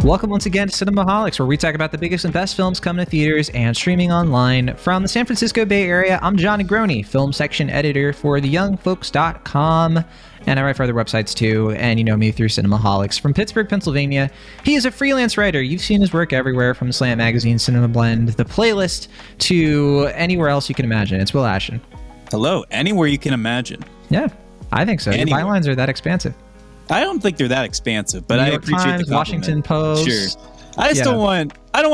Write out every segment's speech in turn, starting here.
Welcome once again to Cinemaholics, where we talk about the biggest and best films coming to theaters and streaming online. From the San Francisco Bay Area, I'm John Negroni, film section editor for theyoungfolks.com, and I write for other websites too, and you know me through Cinemaholics. From Pittsburgh, Pennsylvania, he is a freelance writer. You've seen his work everywhere, from Slant Magazine, Cinema Blend, The Playlist, to anywhere else you can imagine. It's Will Ashton. Hello, anywhere you can imagine. Yeah, I think so. Your bylines are that expansive. I don't think they're that expansive, but New I York appreciate Times, the Washington Post. Sure. I just don't want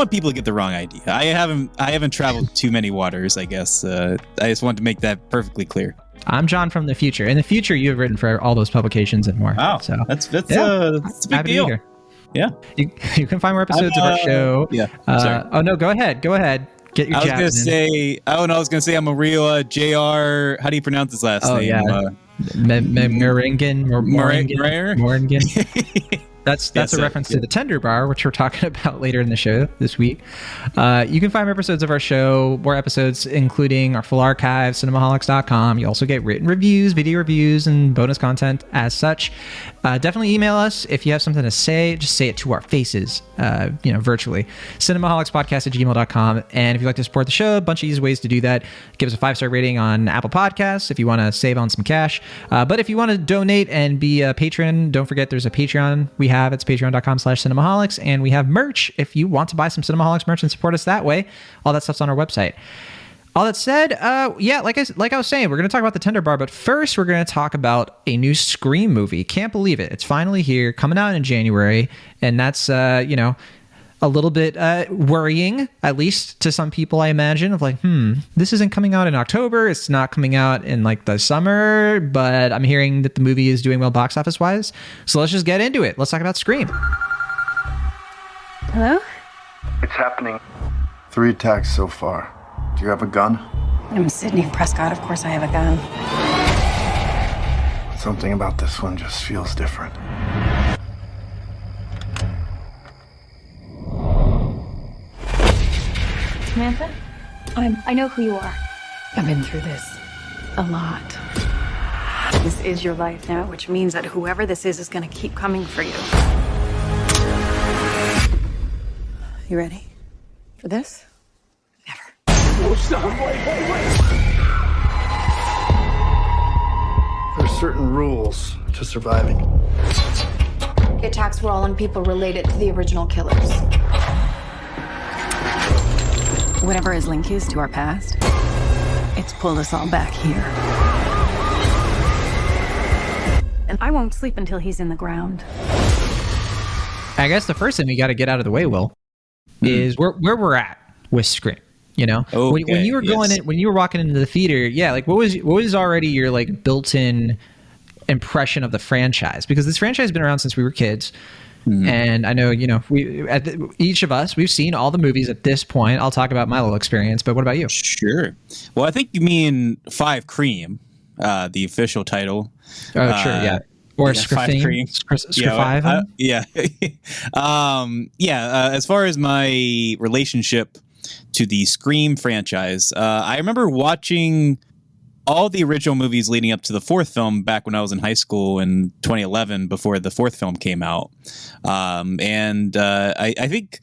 people to get the wrong idea. I haven't traveled too many waters, I guess. I just wanted to make that perfectly clear. I'm John from the future. In the future, you have written for all those publications and more. Wow, so that's a big deal. To be here. Yeah, you can find more episodes of our show. Yeah. Oh no, go ahead. Get your. I was gonna say I'm a real JR. How do you pronounce his last name? Yeah. Moehringer. That's a reference to the Tender Bar, which we're talking about later in the show this week. You can find episodes of our show, more episodes, including our full archive, cinemaholics.com. You also get written reviews, video reviews, and bonus content as such. Definitely email us if you have something to say. Just say it to our faces, virtually. Cinemaholicspodcast@gmail.com. And if you'd like to support the show, a bunch of easy ways to do that. Give us a 5-star rating on Apple Podcasts if you want to save on some cash. But if you want to donate and be a patron, don't forget there's a Patreon we have. It's patreon.com/cinemaholics. And we have merch if you want to buy some Cinemaholics merch and support us that way. All that stuff's on our website. All that said, like I was saying, we're going to talk about the Tender Bar, but first we're going to talk about a new Scream movie. Can't believe it. It's finally here, coming out in January, and that's, a little bit worrying, at least to some people, I imagine, of like, this isn't coming out in October. It's not coming out in like the summer, but I'm hearing that the movie is doing well box office wise. So let's just get into it. Let's talk about Scream. Hello? It's happening. 3 attacks so far. Do you have a gun? I'm Sidney Prescott. Of course I have a gun. Something about this one just feels different. Samantha? I know who you are. I've been through this a lot. This is your life now, which means that whoever this is going to keep coming for you. You ready for this? Never. Oh, stop. Wait. There's certain rules to surviving. The attacks were all on people related to the original killers. Whatever his link is to our past, it's pulled us all back here. And I won't sleep until he's in the ground. I guess the first thing we got to get out of the way, Will, is where we're at with Scream. You know, when you were going in, when you were walking into the theater, what was already your like built-in impression of the franchise? Because this franchise has been around since we were kids. And I know, each of us, we've seen all the movies at this point. I'll talk about my little experience, but what about you? Sure. Well, I think you mean 5 Cream, the official title. Oh, sure, yeah. Or Scrifine. As far as my relationship to the Scream franchise, I remember watching all the original movies leading up to the 4th film back when I was in high school in 2011, before the 4th film came out. I think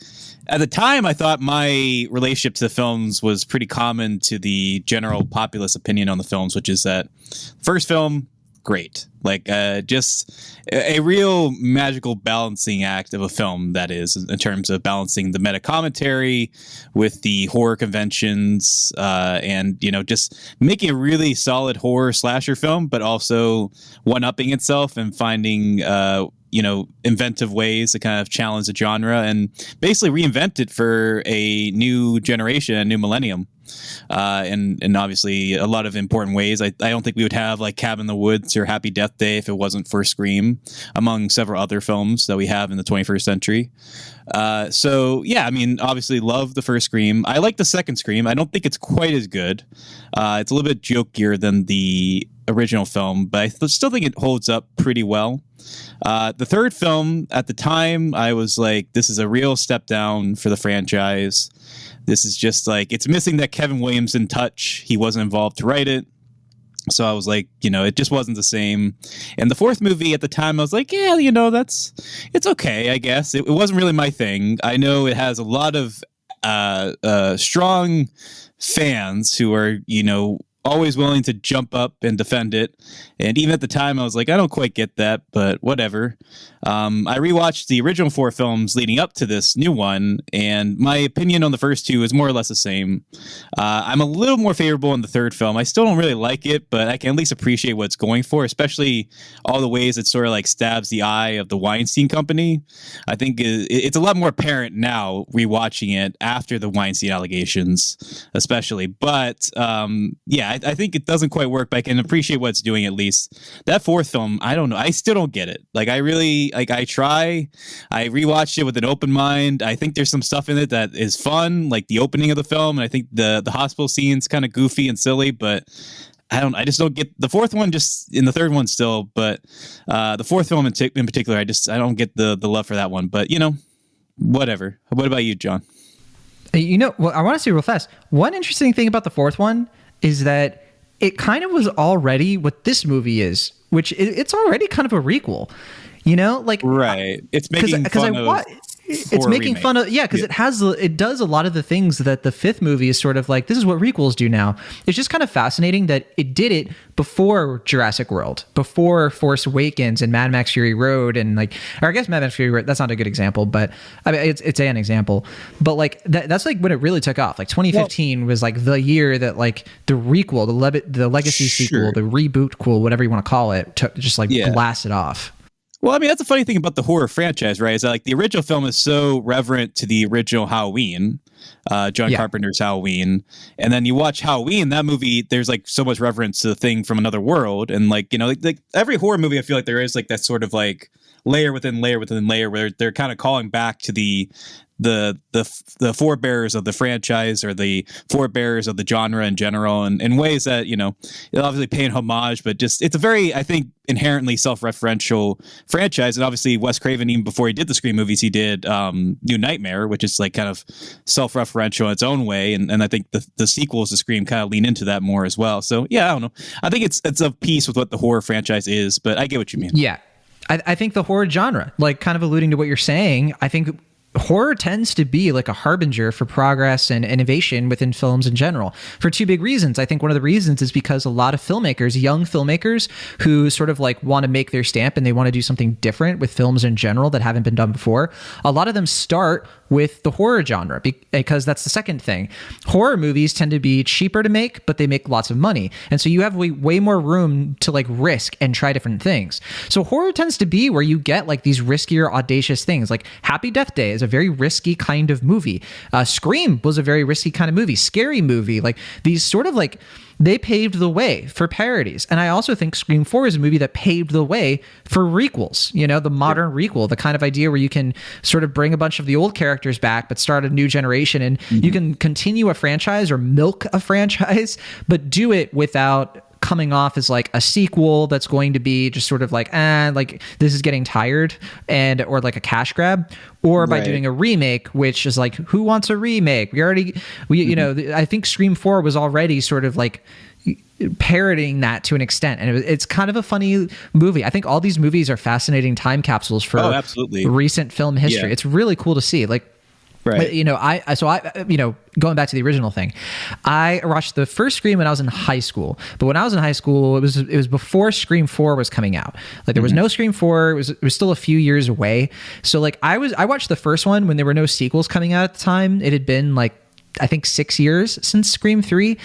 at the time I thought my relationship to the films was pretty common to the general populace opinion on the films, which is that first film, great. Just a real magical balancing act of a film, that is, in terms of balancing the meta commentary with the horror conventions, and just making a really solid horror slasher film, but also one-upping itself and finding inventive ways to kind of challenge the genre and basically reinvent it for a new generation, a new millennium. And obviously a lot of important ways. I don't think we would have like Cabin in the Woods or Happy Death Day if it wasn't for Scream, among several other films that we have in the 21st century. Obviously love the first Scream. I like the second Scream. I don't think it's quite as good. It's a little bit jokier than the original film, but I still think it holds up pretty well. The third film, at the time, I was like, this is a real step down for the franchise. This is just like, it's missing that Kevin Williamson touch. He wasn't involved to write it. So I was like, it just wasn't the same. And the fourth movie at the time, I was like, yeah, it's okay, I guess. It wasn't really my thing. I know it has a lot of strong fans who are, always willing to jump up and defend it. And even at the time, I was like, I don't quite get that, but whatever. I rewatched the original 4 films leading up to this new one, and my opinion on the first 2 is more or less the same. I'm a little more favorable in the third film. I still don't really like it, but I can at least appreciate what it's going for, especially all the ways it sort of like stabs the eye of the Weinstein Company. I think it's a lot more apparent now rewatching it after the Weinstein allegations, especially. But I think it doesn't quite work, but I can appreciate what it's doing at least. That fourth film, I don't know. I still don't get it. Like, I rewatched it with an open mind. I think there's some stuff in it that is fun, like the opening of the film. And I think the hospital scene's kind of goofy and silly, but I just don't get the fourth one, just in the third one still. But the fourth film in particular, I don't get the love for that one, but whatever. What about you, John? Well, I want to say real fast. One interesting thing about the fourth one is that it kind of was already what this movie is, which it's already kind of a requel, right. It's making fun of. It's making fun of, because it does a lot of the things that the fifth movie is sort of like, this is what requels do now. It's just kind of fascinating that it did it before Jurassic World, before Force Awakens and Mad Max Fury Road, and or I guess Mad Max Fury Road, that's not a good example, but I mean, it's an example. But that's like when it really took off. Like 2015 was like the year that like the requel, the legacy sequel, the reboot cool, whatever you want to call it, blasted off. Well, I mean, that's the funny thing about the horror franchise, right? Is that like the original film is so reverent to the original Halloween, John Carpenter's Halloween. And then you watch Halloween, that movie, there's like so much reverence to the thing from another world. And like every horror movie, I feel like there is like that sort of like layer within layer within layer where they're kind of calling back to the forebearers of the franchise or the forebearers of the genre in general, and in ways that obviously paying homage, but just it's a very, I think, inherently self-referential franchise. And obviously Wes Craven, even before he did the Scream movies, he did New Nightmare, which is like kind of self-referential in its own way, and I think the sequels to Scream kind of lean into that more as well. So I don't know, I think it's a piece with what the horror franchise is, but I get what you mean. I think the horror genre, like kind of alluding to what you're saying, I think horror tends to be like a harbinger for progress and innovation within films in general for 2 big reasons. I think one of the reasons is because a lot of filmmakers, young filmmakers who sort of like want to make their stamp and they want to do something different with films in general that haven't been done before. A lot of them start with the horror genre because that's the second thing. Horror movies tend to be cheaper to make, but they make lots of money. And so you have way more room to like risk and try different things. So horror tends to be where you get like these riskier, audacious things. Like Happy Death Day is a very risky kind of movie. Scream was a very risky kind of movie. Scary Movie, like these sort of like, they paved the way for parodies. And I also think Scream 4 is a movie that paved the way for requels, the modern requel, the kind of idea where you can sort of bring a bunch of the old characters back, but start a new generation. And you can continue a franchise or milk a franchise, but do it without coming off as like a sequel that's going to be just sort of like, like this is getting tired or like a cash grab, or by doing a remake, which is like, who wants a remake? I think Scream 4 was already sort of like parroting that to an extent, and it's kind of a funny movie. I think all these movies are fascinating time capsules for recent film history. It's really cool to see. Like, right. Going back to the original thing, I watched the first Scream when I was in high school. But when I was in high school, it was before Scream 4 was coming out. Like there was no Scream 4. It was still a few years away. So like I watched the first one when there were no sequels coming out at the time. It had been like, I think 6 years since Scream 3,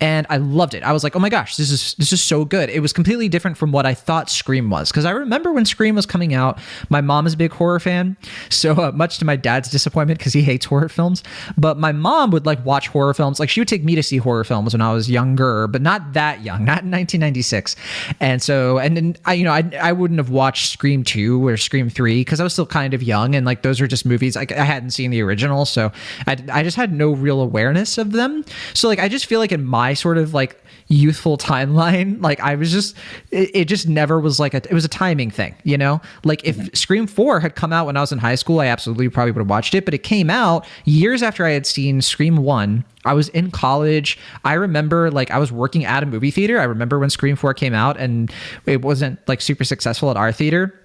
and I loved it. I was like, oh my gosh, this is so good. It was completely different from what I thought Scream was, because I remember when Scream was coming out, my mom is a big horror fan, so much to my dad's disappointment because he hates horror films, but my mom would like watch horror films. Like she would take me to see horror films when I was younger, but not that young, not in 1996. And then I wouldn't have watched Scream 2 or Scream 3 because I was still kind of young, and like those are just movies I hadn't seen the original, so I just had no real awareness of them. So like I just feel like in my sort of like youthful timeline. Like I was just, it just never was like it was a timing thing, you know? Like if Scream 4 had come out when I was in high school, I absolutely probably would have watched it, but it came out years after I had seen Scream 1. I was in college. I remember like I was working at a movie theater. I remember when Scream 4 came out and it wasn't like super successful at our theater.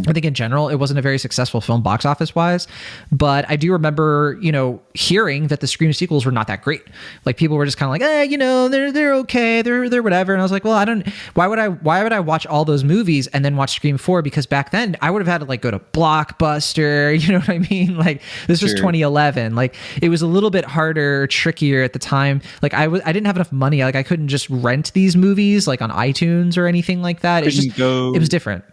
I think in general, it wasn't a very successful film box office wise, but I do remember, you know, hearing that the Scream sequels were not that great. Like people were just kind of like, you know, they're okay, they're whatever. And I was like, well, why would I watch all those movies and then watch Scream 4? Because back then I would have had to like go to Blockbuster, you know what I mean? Like this was 2011. Like it was a little bit harder, trickier at the time. Like I didn't have enough money. Like I couldn't just rent these movies like on iTunes or anything like that. It was different.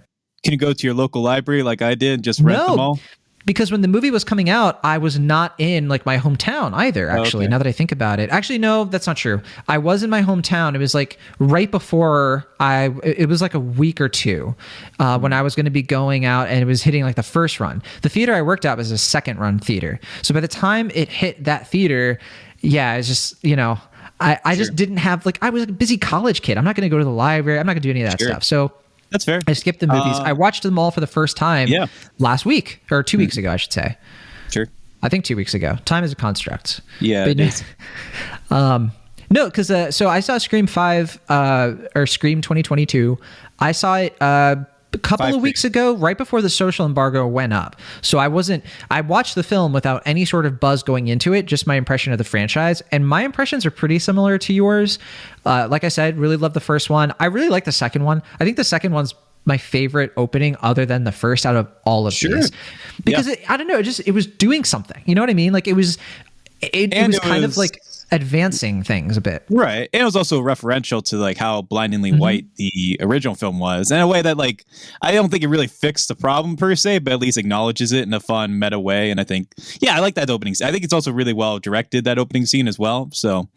Can you go to your local library like I did, just rent them all? Because when the movie was coming out, I was not in like my hometown either, actually, now that I think about it. Actually, no, that's not true. I was in my hometown. It was like right before it was like a week or two when I was going to be going out and it was hitting like the first run. The theater I worked at was a second run theater. So by the time it hit that theater, yeah, it's just, you know, I just didn't have like, I was a busy college kid. I'm not going to go to the library. I'm not going to do any of that stuff. So that's fair. I skipped the movies. I watched them all for the first time last week or 2 weeks ago, I should say. Sure. I think 2 weeks ago. Time is a construct. Yeah, it is. No, because so I saw Scream 5 or Scream 2022. I saw it a couple of weeks ago, right before the social embargo went up. So I watched the film without any sort of buzz going into it, just my impression of the franchise. And my impressions are pretty similar to yours. Like I said, really love the first one. I really like the second one. I think the second one's my favorite opening other than the first out of all of these. Because I don't know, it was doing something. You know what I mean? Like it was kind of like advancing things a bit, right? And it was also referential to like how blindingly white the original film was, in a way that like I don't think it really fixed the problem per se, but at least acknowledges it in a fun meta way. And I think I like that opening scene. I think it's also really well directed, that opening scene as well. So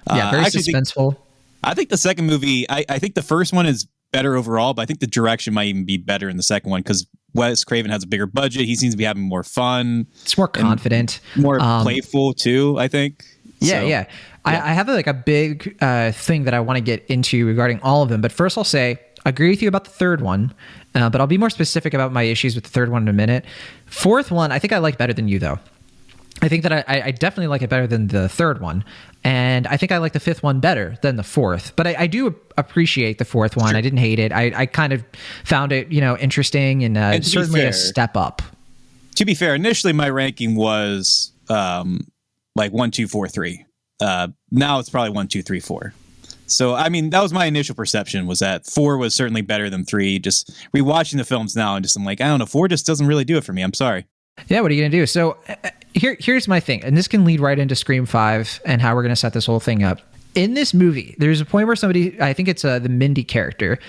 very suspenseful. I think the second movie, I think the first one is better overall, but I think the direction might even be better in the second one because Wes Craven has a bigger budget. He seems to be having more fun. It's more confident, more playful too, I think. Yeah. I have like a big thing that I want to get into regarding all of them. But first I'll say, I agree with you about the third one, but I'll be more specific about my issues with the third one in a minute. Fourth one, I think I like better than you though. I think that I definitely like it better than the third one. And I think I like the fifth one better than the fourth. But I do appreciate the fourth one. Sure. I didn't hate it. I kind of found it, you know, interesting and certainly a step up. To be fair, initially my ranking was like 1, 2, 4, 3. Now it's probably 1, 2, 3, 4. So, I mean, that was my initial perception, was that 4 was certainly better than 3. Just rewatching the films now and just I'm like, I don't know, 4 just doesn't really do it for me. I'm sorry. Yeah, what are you going to do? So here's my thing, and this can lead right into Scream 5 and how we're going to set this whole thing up. In this movie, there's a point where somebody, I think it's the Mindy character,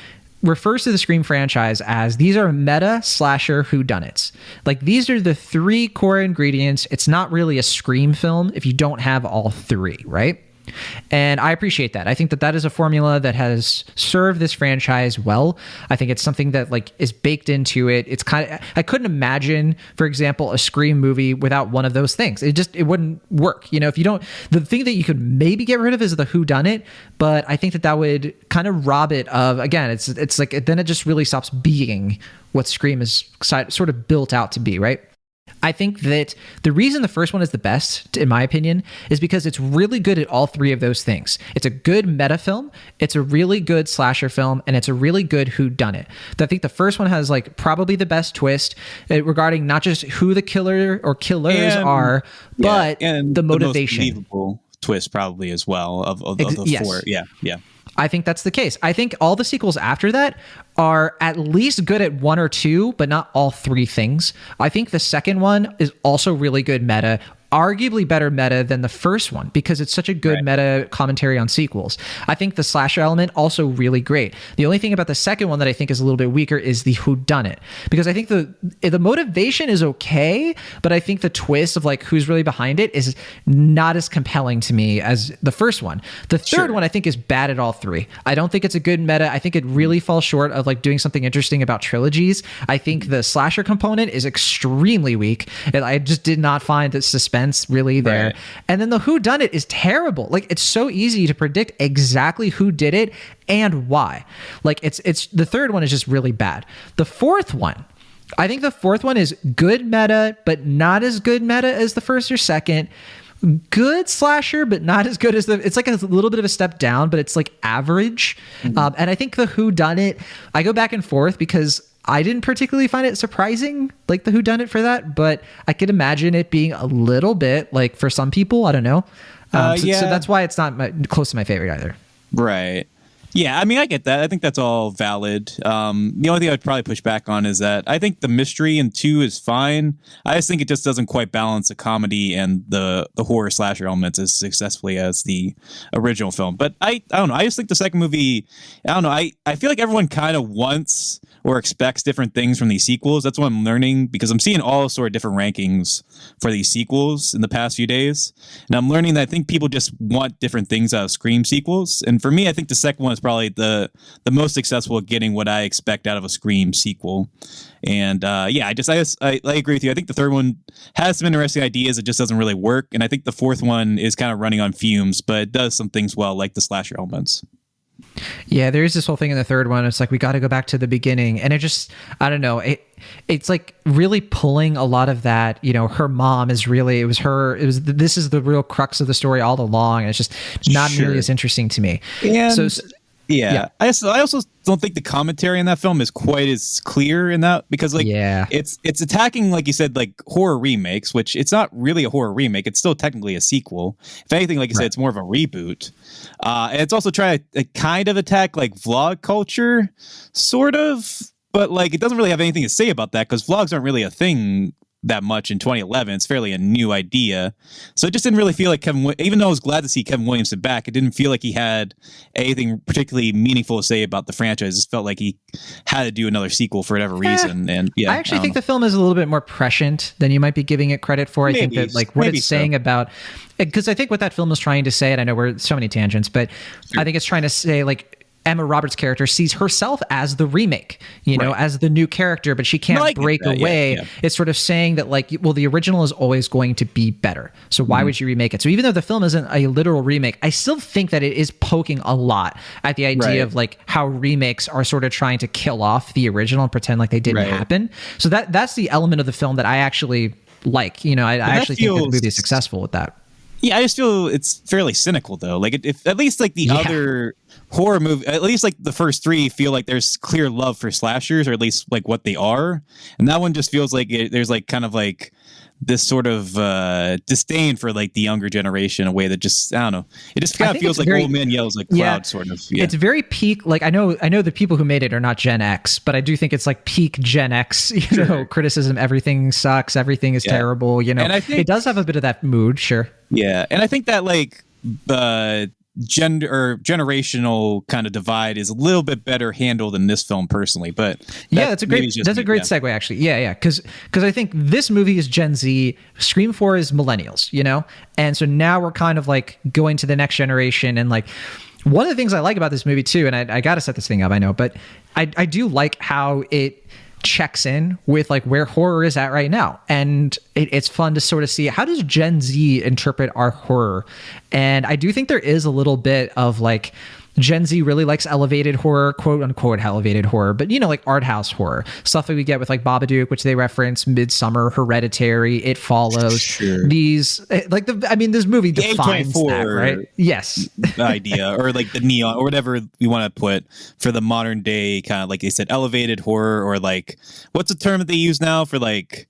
refers to the Scream franchise as these are meta slasher whodunnits. Like these are the 3 core ingredients. It's not really a Scream film if you don't have all 3, right? And I appreciate that. I think that is a formula that has served this franchise well. I think it's something that like is baked into it. It's kind of, I couldn't imagine, for example, a Scream movie without one of those things. It wouldn't work. You know, if you don't, the thing that you could maybe get rid of is the whodunit, but I think that would kind of rob it of, again, it's like, then it just really stops being what Scream is sort of built out to be, right? I think that the reason the first one is the best, in my opinion, is because it's really good at all 3 of those things. It's a good meta film, it's a really good slasher film, and it's a really good whodunit. I think the first one has like probably the best twist regarding not just who the killer or killers are, but the motivation. The most believable twist probably as well of the 4. Yeah. I think that's the case. I think all the sequels after that are at least good at 1 or 2, but not all 3 things. I think the second one is also really good meta, arguably better meta than the first one because it's such a good meta commentary on sequels. I think the slasher element also really great. The only thing about the second one that I think is a little bit weaker is the whodunit, because I think the motivation is okay, but I think the twist of like who's really behind it is not as compelling to me as the first one. The third one I think is bad at all 3. I don't think it's a good meta. I think it really falls short of like doing something interesting about trilogies. I think the slasher component is extremely weak, and I just did not find the suspense sense really there. Right. And then the whodunit is terrible. Like, it's so easy to predict exactly who did it and why. Like, it's the third one is just really bad. The fourth one, I think the fourth one is good meta, but not as good meta as the first or second. Good slasher, but not as good as it's like a little bit of a step down, but it's like average. And I think the whodunit, I go back and forth because I didn't particularly find it surprising, like the whodunit for that, but I could imagine it being a little bit like for some people, I don't know. So that's why it's not close to my favorite either. Right. Yeah, I mean, I get that. I think that's all valid. The only thing I'd probably push back on is that I think the mystery in 2 is fine. I just think it just doesn't quite balance the comedy and the horror slasher elements as successfully as the original film. But I don't know. I just think the second movie, I don't know. I feel like everyone kind of wants or expects different things from these sequels. That's what I'm learning, because I'm seeing all sort of different rankings for these sequels in the past few days. And I'm learning that I think people just want different things out of Scream sequels. And for me, I think the second one is probably the most successful at getting what I expect out of a Scream sequel. And I agree with you. I think the third one has some interesting ideas. It just doesn't really work. And I think the fourth one is kind of running on fumes, but it does some things well, like the slasher elements. Yeah, there is this whole thing in the third one. It's like, we got to go back to the beginning. And it just, I don't know. It's like really pulling a lot of that, her mom is really, this is the real crux of the story all along. And it's just not nearly as interesting to me. And yeah. I also don't think the commentary in that film is quite as clear in that, because it's attacking, like you said, like horror remakes, which it's not really a horror remake. It's still technically a sequel. If anything, like you said, it's more of a reboot. And it's also trying to kind of attack like vlog culture, sort of, but like it doesn't really have anything to say about that, because vlogs aren't really a thing that much in 2011. It's fairly a new idea. So it just didn't really feel like even though I was glad to see Kevin Williamson back, it didn't feel like he had anything particularly meaningful to say about the franchise. It just felt like he had to do another sequel for whatever reason. And I actually think the film is a little bit more prescient than you might be giving it credit for. I think that like what it's saying about, because I think what that film is trying to say, and I know we're so many tangents, but I think it's trying to say like, Emma Roberts' character sees herself as the remake, as the new character, but she can't break away. Yeah. It's sort of saying that like, well, the original is always going to be better. So why would you remake it? So even though the film isn't a literal remake, I still think that it is poking a lot at the idea of like how remakes are sort of trying to kill off the original and pretend like they didn't happen. So that's the element of the film that I actually like. I actually think the movie is successful with that. Yeah, I just feel it's fairly cynical though. Like if at least like the other horror movie, at least like the first 3 feel like there's clear love for slashers, or at least like what they are, and that one just feels like there's like kind of like this sort of disdain for like the younger generation in a way that just, I don't know, it just kind of feels like Old Man Yells Like Cloud sort of. It's very peak. Like I know the people who made it are not Gen X, but I do think it's like peak Gen X, criticism. Everything sucks. Everything is terrible. And I think it does have a bit of that mood. Sure. Yeah. And I think that like the gender or generational kind of divide is a little bit better handled in this film personally, but that's a great segue actually. Because I think this movie is Gen Z, Scream 4 is millennials, and so now we're kind of like going to the next generation. And like one of the things I like about this movie too, and I gotta set this thing up, I know, but I do like how it checks in with like where horror is at right now, and it's fun to sort of see how does Gen Z interpret our horror. And I do think there is a little bit of like Gen Z really likes elevated horror, quote unquote elevated horror, but like art house horror stuff that we get with like Babadook, which they reference, Midsommar, Hereditary, It Follows. These like this movie defines that, right? Yes, idea, or like the neon or whatever you want to put for the modern day kind of, like they said, elevated horror, or like what's the term that they use now for like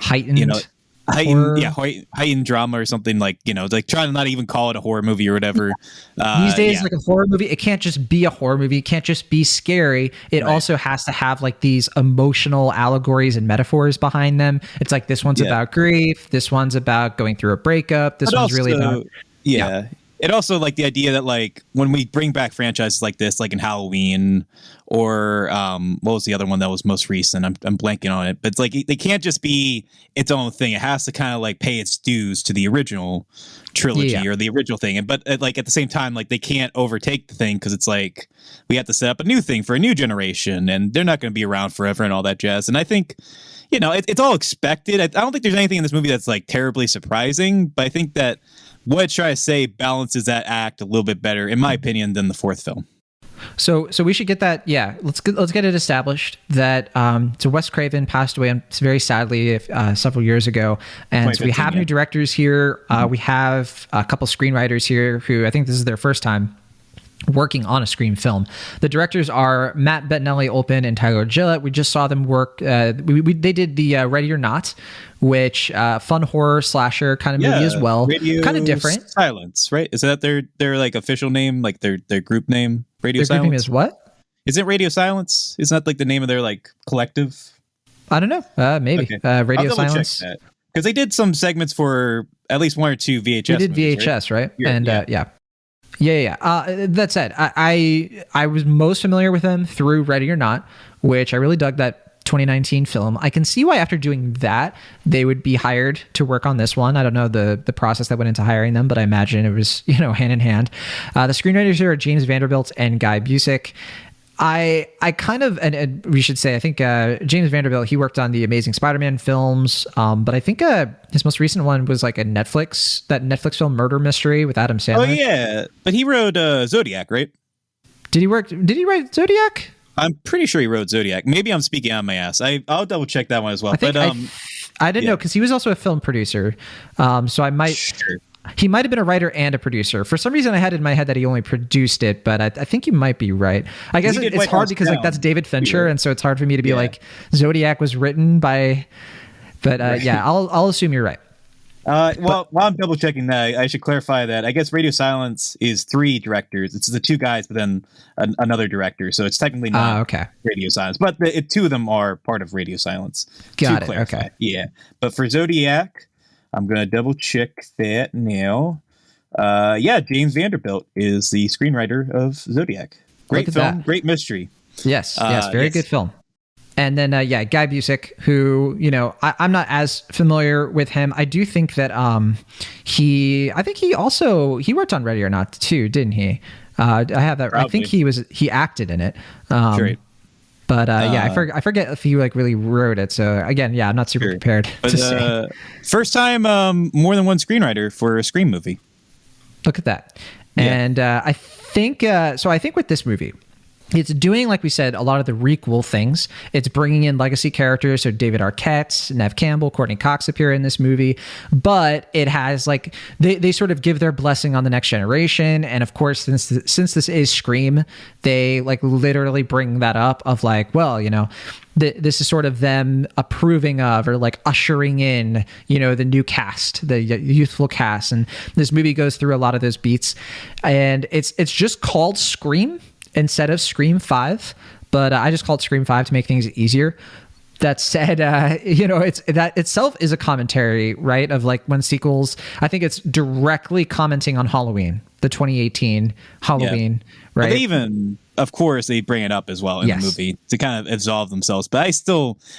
heightened. Heightened drama or something, like like trying to not even call it a horror movie or whatever. These days, like a horror movie, it can't just be a horror movie. It can't just be scary. It also has to have like these emotional allegories and metaphors behind them. It's like this one's about grief. This one's about going through a breakup. This one's really about It also like the idea that like when we bring back franchises like this, like in Halloween, or what was the other one that was most recent? I'm blanking on it, but it's like they can't just be its own thing. It has to kind of like pay its dues to the original trilogy or the original thing. But like at the same time, like they can't overtake the thing, because it's like we have to set up a new thing for a new generation, and they're not going to be around forever and all that jazz. And I think it's all expected. I don't think there's anything in this movie that's like terribly surprising, but I think that what it's trying to say balances that act a little bit better, in my opinion, than the fourth film. So we should get that. Yeah, let's get it established that so Wes Craven passed away very sadly several years ago, and so we have new directors here. We have a couple screenwriters here who I think this is their first time working on a Scream film. The directors are Matt Bettinelli-Olpin and Tyler Gillett. We just saw them work. They did the Ready or Not, which fun horror slasher kind of movie as well. Kind of different. Silence, right? Is that their like official name, like their group name? Radio their Silence. Group name is what? Is it Radio Silence? Isn't that like the name of their like collective? I don't know. Maybe Radio Silence. Because they did some segments for at least one or two VHS. They did movies, VHS, right? And that said, I was most familiar with them through Ready or Not, which I really dug that 2019 film. I can see why after doing that, they would be hired to work on this one. I don't know the process that went into hiring them, but I imagine it was, hand in hand. The screenwriters here are James Vanderbilt and Guy Busick. I kind of, and we should say, I think James Vanderbilt, he worked on the Amazing Spider-Man films, but I think his most recent one was like that Netflix film Murder Mystery with Adam Sandler. Oh yeah, but he wrote Zodiac, right? Did he write Zodiac? I'm pretty sure he wrote Zodiac. Maybe I'm speaking on my ass. I'll double check that one as well. I didn't know, because he was also a film producer, so I might. Sure. He might have been a writer and a producer. For some reason, I had in my head that he only produced it, but I think you might be right. I guess it's hard because like that's David Fincher, and so it's hard for me to be like Zodiac was written by. But I'll assume you're right. While I'm double checking that, I should clarify that I guess Radio Silence is 3 directors. It's the 2 guys, but then another director. So it's technically not Radio Silence, but 2 of them are part of Radio Silence. Got it. Okay. Yeah, but for Zodiac, I'm going to double check that now. James Vanderbilt is the screenwriter of Zodiac. Great film, great mystery. Yes, very good film. And then, Guy Busick, who, I'm not as familiar with him. I do think that he worked on Ready or Not too, didn't he? I have that. Probably. I think he acted in it. Sure. But I forget if he like really wrote it. So again, I'm not super prepared to say. First time more than one screenwriter for a Scream movie. Look at that. Yeah. And I think with this movie, it's doing, like we said, a lot of the requel things. It's bringing in legacy characters. So David Arquette, Neve Campbell, Courtney Cox appear in this movie. But it has like, they sort of give their blessing on the next generation. And of course, since this is Scream, they like literally bring that up of like, well, this is sort of them approving of or like ushering in, the new cast, the youthful cast. And this movie goes through a lot of those beats. And it's just called Scream instead of Scream 5, but I just called Scream 5 to make things easier. That said, it's that itself is a commentary, right? Of like when sequels, I think it's directly commenting on Halloween, the 2018 Halloween, right? Well, they even, of course, they bring it up as well in the movie to kind of absolve themselves. But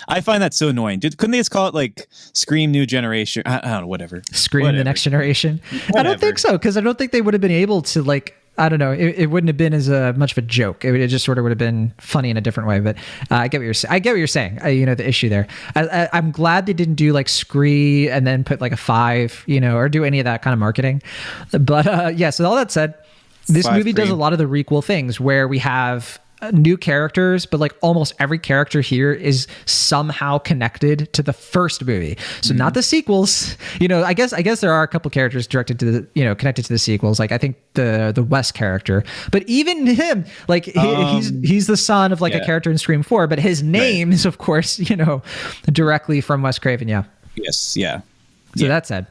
I find that so annoying. Couldn't they just call it like Scream New Generation? I don't know, whatever. Scream the Next Generation? Whatever. I don't think so, because I don't think they would have been able to like, I don't know. It wouldn't have been as much of a joke. It just sort of would have been funny in a different way. But I get what you're saying. The issue there. I'm glad they didn't do like Scree and then put like a 5, or do any of that kind of marketing. But so all that said, this movie does a lot of the requel things where we have new characters, but like almost every character here is somehow connected to the first movie. So not the sequels. I guess there are a couple characters directed to the connected to the sequels. Like I think the Wes character, but even him, like he's the son of like a character in Scream 4, but his name is of course directly from Wes Craven. Yeah. Yes. Yeah. So that said.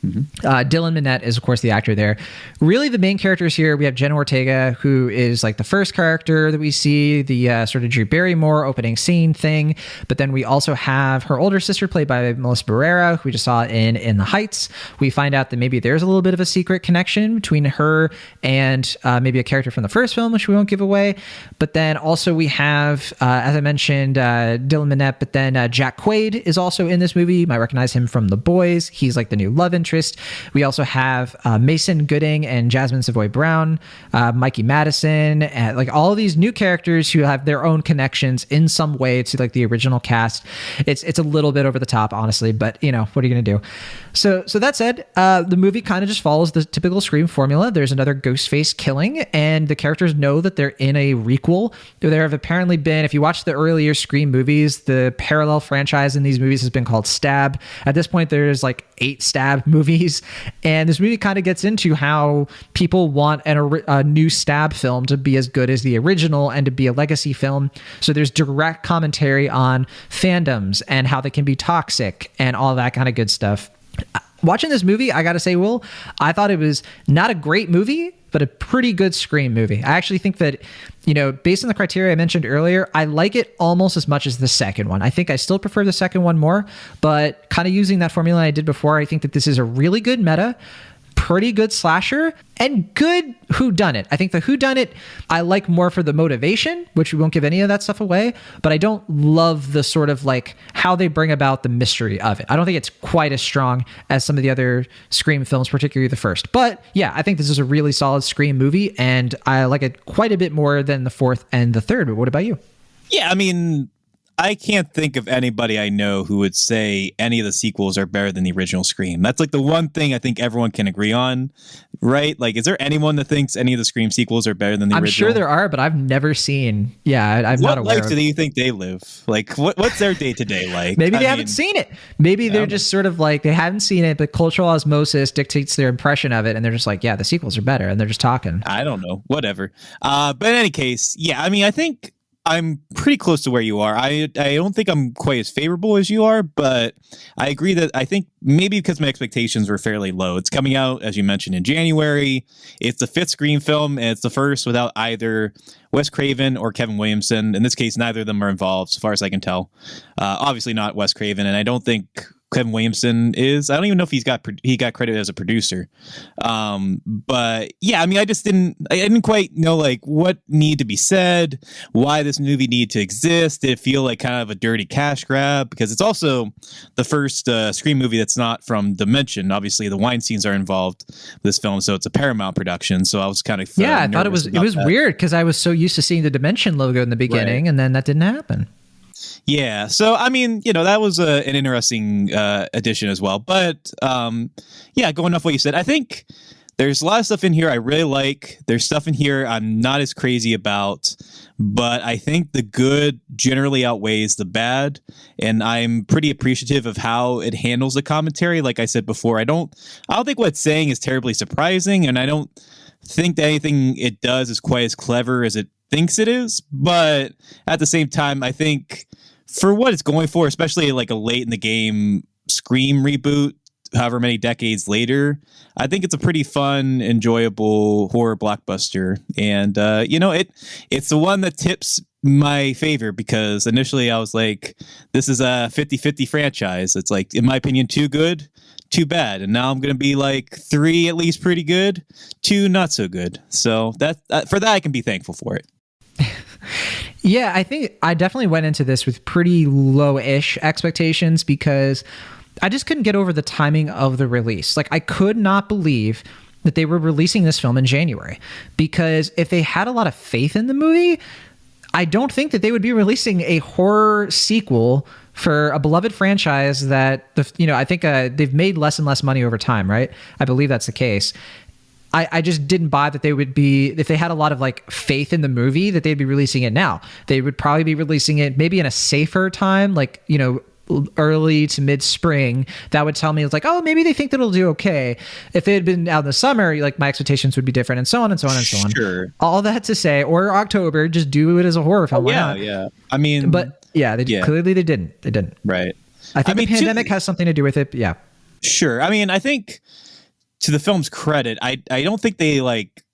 Dylan Minnette is of course the actor there. Really the main characters here, we have Jenna Ortega, who is like the first character that we see, the sort of Drew Barrymore opening scene thing, but then we also have her older sister played by Melissa Barrera, who we just saw in The Heights. We find out that maybe there's a little bit of a secret connection between her and maybe a character from the first film, which we won't give away. But then also we have as I mentioned Dylan Minnette, but then Jack Quaid is also in this movie. You might recognize him from The Boys. He's like the new love interest interest. We also have Mason Gooding and Jasmine Savoy Brown, Mikey Madison, and like all of these new characters who have their own connections in some way to like the original cast. It's a little bit over the top, honestly, but you know, what are you going to do? So that said, the movie kind of just follows the typical Scream formula. There's another Ghostface killing, and the characters know that they're in a requel. There have apparently been, if you watch the earlier Scream movies, the parallel franchise in these movies has been called Stab. At this point, there's like 8 Stab movies, and this movie kind of gets into how people want a new Stab film to be as good as the original and to be a legacy film. So there's direct commentary on fandoms and how they can be toxic and all that kind of good stuff. Watching this movie, I gotta say, Will, I thought it was not a great movie, but a pretty good Scream movie. I actually think that, you know, based on the criteria I mentioned earlier, I like it almost as much as the second one. I think I still prefer the second one more, but kind of using that formula I did before, I think that this is a really good meta, pretty good slasher, and good whodunit. I think the whodunit I like more for the motivation, which we won't give any of that stuff away, but I don't love the sort of like how they bring about the mystery of it. I don't think it's quite as strong as some of the other Scream films, particularly the first. But yeah, I think this is a really solid Scream movie, and I like it quite a bit more than the fourth and the third. But what about you? Yeah, I mean, I can't think of anybody I know who would say any of the sequels are better than the original Scream. That's like the one thing I think everyone can agree on, right? Like, is there anyone that thinks any of the Scream sequels are better than the original? I'm sure there are, but I've never seen. Yeah, I'm not aware. What life do you think they live? Like, what's their day to day like? Maybe they haven't seen it. Maybe they're just sort of like, they haven't seen it, but cultural osmosis dictates their impression of it, and they're just like, yeah, the sequels are better, and they're just talking. I don't know, whatever. But in any case, yeah, I mean, I think I'm pretty close to where you are. I don't think I'm quite as favorable as you are, but I agree that I think maybe because my expectations were fairly low. It's coming out, as you mentioned, in January. It's the 5th Scream film, and it's the first without either Wes Craven or Kevin Williamson. In this case, neither of them are involved, so far as I can tell. Obviously not Wes Craven, and I don't think Kevin Williamson is. I don't even know if he got credited as a producer. But yeah, I mean, I didn't quite know like what needed to be said, why this movie needed to exist. Did it feel like kind of a dirty cash grab? Because it's also the first Scream movie that's not from Dimension. Obviously, the Weinsteins are involved with this film, so it's a Paramount production. So I was kind of I thought it was weird because I was so used to seeing the Dimension logo in the beginning, and then that didn't happen. Yeah, so I mean, you know, that was an interesting addition as well. But yeah, going off what you said, I think there's a lot of stuff in here I really like. There's stuff in here I'm not as crazy about, but I think the good generally outweighs the bad, and I'm pretty appreciative of how it handles the commentary. Like I said before, I don't think what it's saying is terribly surprising, and I don't think that anything it does is quite as clever as it thinks it is, but at the same time, I think for what it's going for, especially like a late in the game Scream reboot, however many decades later, I think it's a pretty fun, enjoyable horror blockbuster. And you know, it's the one that tips my favor, because initially I was like, this is a 50-50 franchise. It's like, in my opinion, too good, too bad. And now I'm going to be like 3 at least pretty good, 2 not so good. So that for that I can be thankful for it. Yeah, I think I definitely went into this with pretty low-ish expectations because I just couldn't get over the timing of the release. Like, I could not believe that they were releasing this film in January, because if they had a lot of faith in the movie, I don't think that they would be releasing a horror sequel for a beloved franchise that, I think they've made less and less money over time, right? I believe that's the case. I just didn't buy that they would be, if they had a lot of like faith in the movie, that they'd be releasing it now. They would probably be releasing it maybe in a safer time, like, early to mid spring. That would tell me it's like, oh, maybe they think that it'll do okay. If it had been out in the summer, like my expectations would be different, and so on and so on and so on. Sure. All that to say, or October, just do it as a horror film. Yeah. I mean, but clearly they didn't. Right. I think the pandemic has something to do with it. Yeah. Sure. I mean, I think, to the film's credit, I don't think they like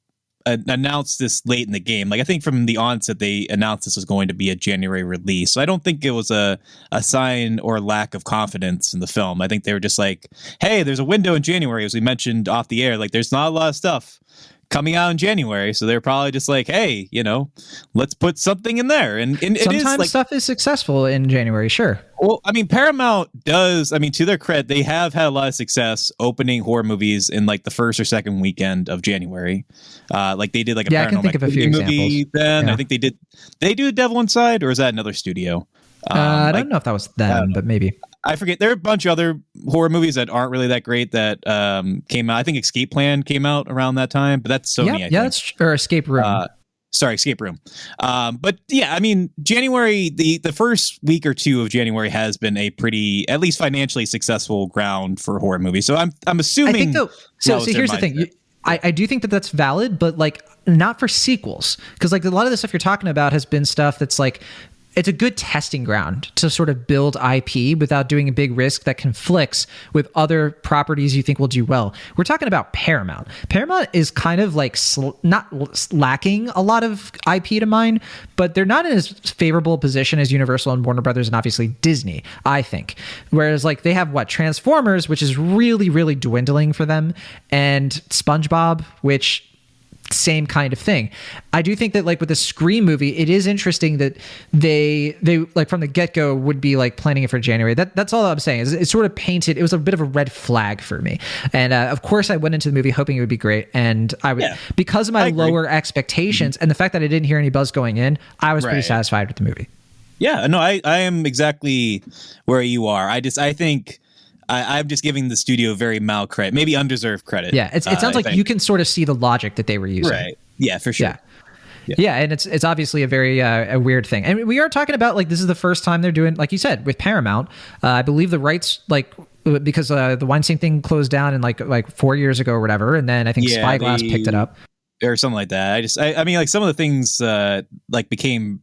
announced this late in the game. Like, I think from the onset they announced this was going to be a January release. So I don't think it was a sign or lack of confidence in the film. I think they were just like, hey, there's a window in January, as we mentioned off the air. Like, there's not a lot of stuff coming out in January, so they're probably just like, hey, let's put something in there. And sometimes stuff is successful in January, sure. Well, I mean, Paramount does. I mean, to their credit, they have had a lot of success opening horror movies in like the first or second weekend of January. Like they did like a Paranormal I can think of a few movie. examples. Then I think they did. They do Devil Inside, or is that another studio? I don't know if that was them, but maybe. I forget. There are a bunch of other horror movies that aren't really that great that came out. I think Escape Plan came out around that time, but that's Sony. Or Escape Room. Escape Room. But yeah, I mean, January, the first week or two of January has been a pretty, at least financially successful ground for horror movies. So I'm assuming. I think though. So here's the thing. I do think that that's valid, but like not for sequels, because like a lot of the stuff you're talking about has been stuff that's like. It's a good testing ground to sort of build IP without doing a big risk that conflicts with other properties you think will do well. We're talking about Paramount. Paramount is kind of like not lacking a lot of IP to mine, but they're not in as favorable a position as Universal and Warner Brothers and obviously Disney, I think. Whereas like they have Transformers, which is really, really dwindling for them, and SpongeBob, which same kind of thing. I do think that like with the Scream movie, it is interesting that they like from the get-go would be like planning it for January. That's all I'm saying. It sort of painted, it was a bit of a red flag for me. And of course I went into the movie hoping it would be great. And I would, because of my lower expectations and the fact that I didn't hear any buzz going in, I was pretty satisfied with the movie. Yeah, no, I am exactly where you are. I think I'm just giving the studio very mal credit, maybe undeserved credit. Yeah, it sounds like you can sort of see the logic that they were using. Right. Yeah, for sure. Yeah, and it's obviously a very a weird thing. And we are talking about like this is the first time they're doing, like you said, with Paramount. I believe the rights because the Weinstein thing closed down in like 4 years ago or whatever, and then I think Spyglass picked it up or something like that. I mean, like some of the things like became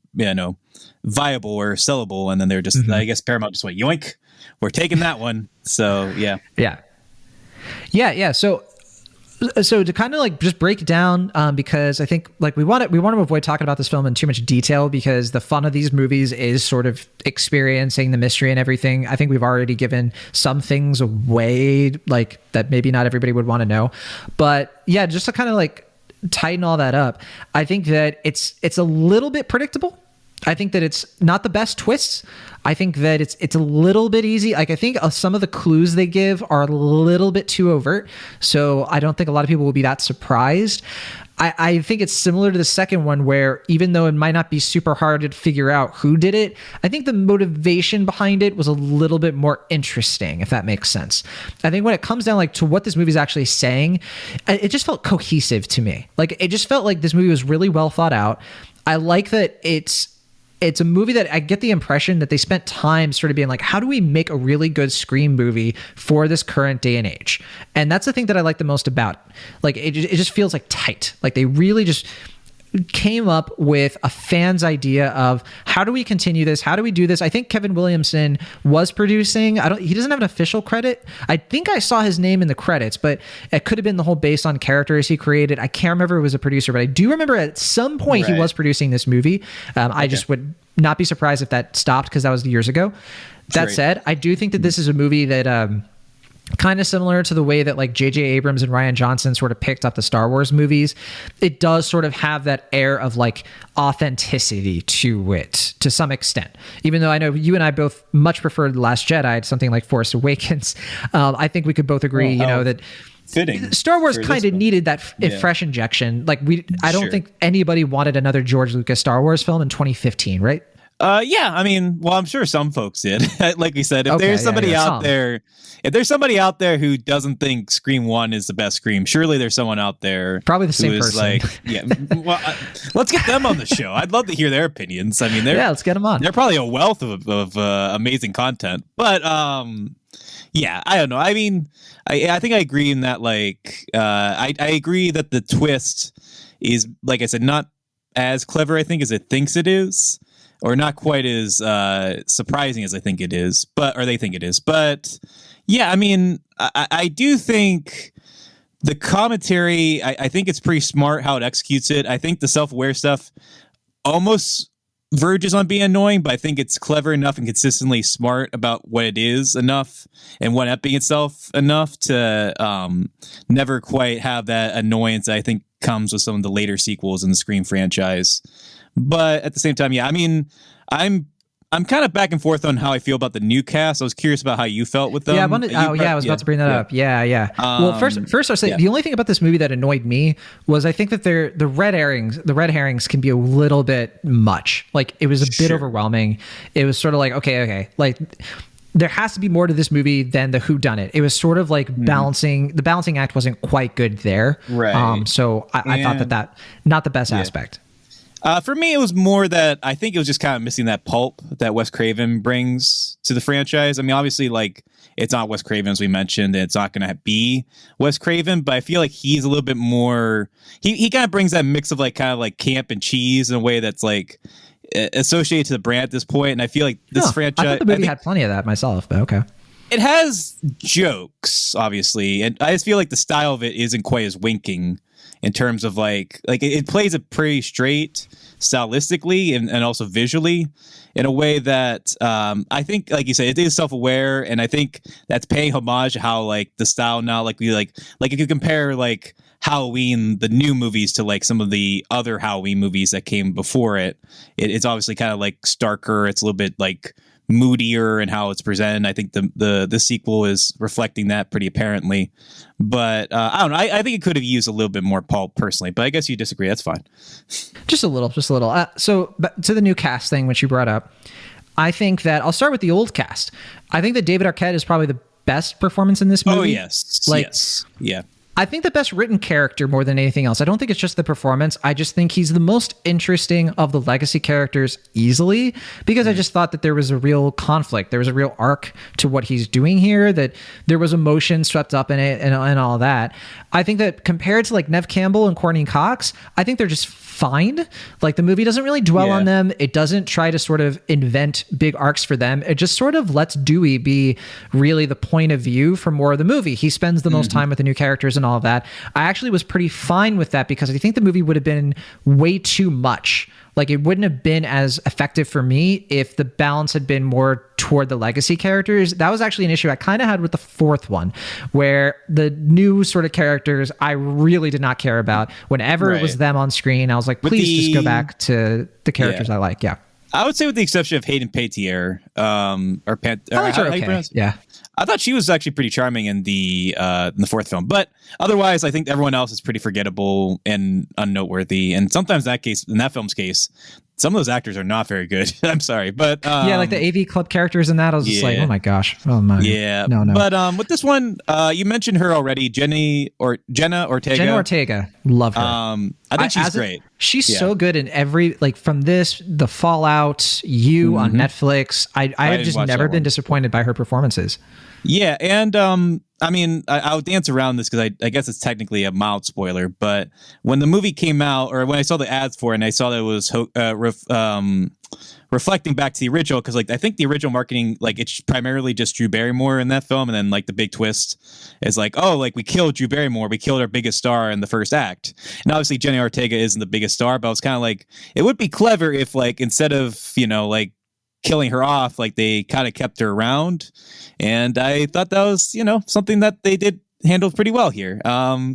viable or sellable, and then they're just I guess Paramount just went yoink. We're taking that one. So yeah. So to kind of like just break it down, because I think like we want to avoid talking about this film in too much detail, because the fun of these movies is sort of experiencing the mystery and everything. I think we've already given some things away like that maybe not everybody would want to know, but yeah, just to kind of like tighten all that up, I think that it's a little bit predictable. I think that it's not the best twists. I think that it's a little bit easy. Like I think some of the clues they give are a little bit too overt. So I don't think a lot of people will be that surprised. I think it's similar to the second one where even though it might not be super hard to figure out who did it, I think the motivation behind it was a little bit more interesting, if that makes sense. I think when it comes down like to what this movie is actually saying, it just felt cohesive to me. Like it just felt like this movie was really well thought out. I like that it's a movie that I get the impression that they spent time sort of being like, how do we make a really good Scream movie for this current day and age? And that's the thing that I like the most about it. Like, it just feels like tight. Like they really just came up with a fan's idea of how do we continue this? How do we do this? I think Kevin Williamson was producing. He doesn't have an official credit. I think I saw his name in the credits, but it could have been the whole based on characters he created. I can't remember if it was a producer, but I do remember at some point he was producing this movie. I just would not be surprised if that stopped because that was years ago. That said, I do think that this is a movie that kind of similar to the way that like J.J. Abrams and Rian Johnson sort of picked up the Star Wars movies. It does sort of have that air of like authenticity to it to some extent. Even though I know you and I both much preferred The Last Jedi to something like Force Awakens, I think we could both agree, that fitting Star Wars kind of needed that fresh injection. Like I don't think anybody wanted another George Lucas Star Wars film in 2015, right? I mean, well, I'm sure some folks did. Like we said, if there's somebody out there who doesn't think Scream 1 is the best Scream, surely there's someone out there probably the same person. Like, well, let's get them on the show. I'd love to hear their opinions. I mean, let's get them on. They're probably a wealth of amazing content. But I don't know. I mean, I think I agree in that. Like, I agree that the twist is, like I said, not as clever, I think, as it thinks it is. Or not quite as surprising as I think it is, or they think it is. But yeah, I mean, I do think the commentary, I think it's pretty smart how it executes it. I think the self-aware stuff almost verges on being annoying, but I think it's clever enough and consistently smart about what it is enough and what being itself enough to never quite have that annoyance I think comes with some of the later sequels in the Scream franchise. But at the same time, yeah, I mean, I'm kind of back and forth on how I feel about the new cast. I was curious about how you felt with them. Yeah, I was about to bring that up. Yeah. Well, first I'll say the only thing about this movie that annoyed me was I think that the red herrings can be a little bit much. Like, it was a bit overwhelming. It was sort of like, okay, like there has to be more to this movie than the whodunit. It was sort of like the balancing act wasn't quite good there. Right. So I thought that not the best aspect. For me, it was more that I think it was just kind of missing that pulp that Wes Craven brings to the franchise. I mean, obviously, like, it's not Wes Craven, as we mentioned, and it's not going to be Wes Craven, but I feel like he's a little bit more, he kind of brings that mix of like kind of like camp and cheese in a way that's like associated to the brand at this point. And I feel like this franchise, I thought the movie had plenty of that myself, but okay. It has jokes, obviously, and I just feel like the style of it isn't quite as winking in terms of like it plays it pretty straight stylistically and also visually in a way that I think, like you said, it is self-aware, and I think that's paying homage to how like the style now, like we like if you compare like Halloween, the new movies, to like some of the other Halloween movies that came before it's obviously kind of like starker. It's a little bit like moodier in how it's presented. I think the sequel is reflecting that pretty apparently, but I don't know. I think it could have used a little bit more pulp personally, but I guess you disagree. That's fine. Just a little. So but to the new cast thing, which you brought up, I think that I'll start with the old cast. I think that David Arquette is probably the best performance in this movie. Oh yes. Yes. Yeah. I think the best written character more than anything else. I don't think it's just the performance. I just think he's the most interesting of the legacy characters easily, because I just thought that there was a real conflict. There was a real arc to what he's doing here, that there was emotion swept up in it and all that. I think that compared to like Neve Campbell and Courtney Cox, I think they're just fine. Like, the movie doesn't really dwell on them. It doesn't try to sort of invent big arcs for them. It just sort of lets Dewey be really the point of view for more of the movie. He spends the most time with the new characters and all of that. I actually was pretty fine with that, because I think the movie would have been way too much. Like, it wouldn't have been as effective for me if the balance had been more toward the legacy characters. That was actually an issue I kind of had with the fourth one, where the new sort of characters I really did not care about. Whenever it was them on screen, I was like, please just go back to the characters I like. Yeah. I would say, with the exception of Hayden Panettiere, Yeah. I thought she was actually pretty charming in the fourth film, but otherwise, I think everyone else is pretty forgettable and unnoteworthy. And sometimes in that film's case, some of those actors are not very good. I'm sorry, but like the AV Club characters in that, I was just like, oh my gosh, oh my, no. But with this one, you mentioned her already, Jenna Ortega. Jenna Ortega, love her. I think she's great. She's so good in every, like, from this, The Fallout, on Netflix. I have just never been disappointed by her performances. Yeah, and I mean, I'll dance around this because I guess it's technically a mild spoiler, but when the movie came out, or when I saw the ads for it, and I saw that it was reflecting back to the original, because like I think the original marketing, like, it's primarily just Drew Barrymore in that film, and then like the big twist is like, oh, like, we killed Drew Barrymore, we killed our biggest star in the first act. And obviously Jenny Ortega isn't the biggest star, but I was kind of like, it would be clever if, like, instead of, like, killing her off, like, they kind of kept her around. And I thought that was, something that they did handle pretty well here.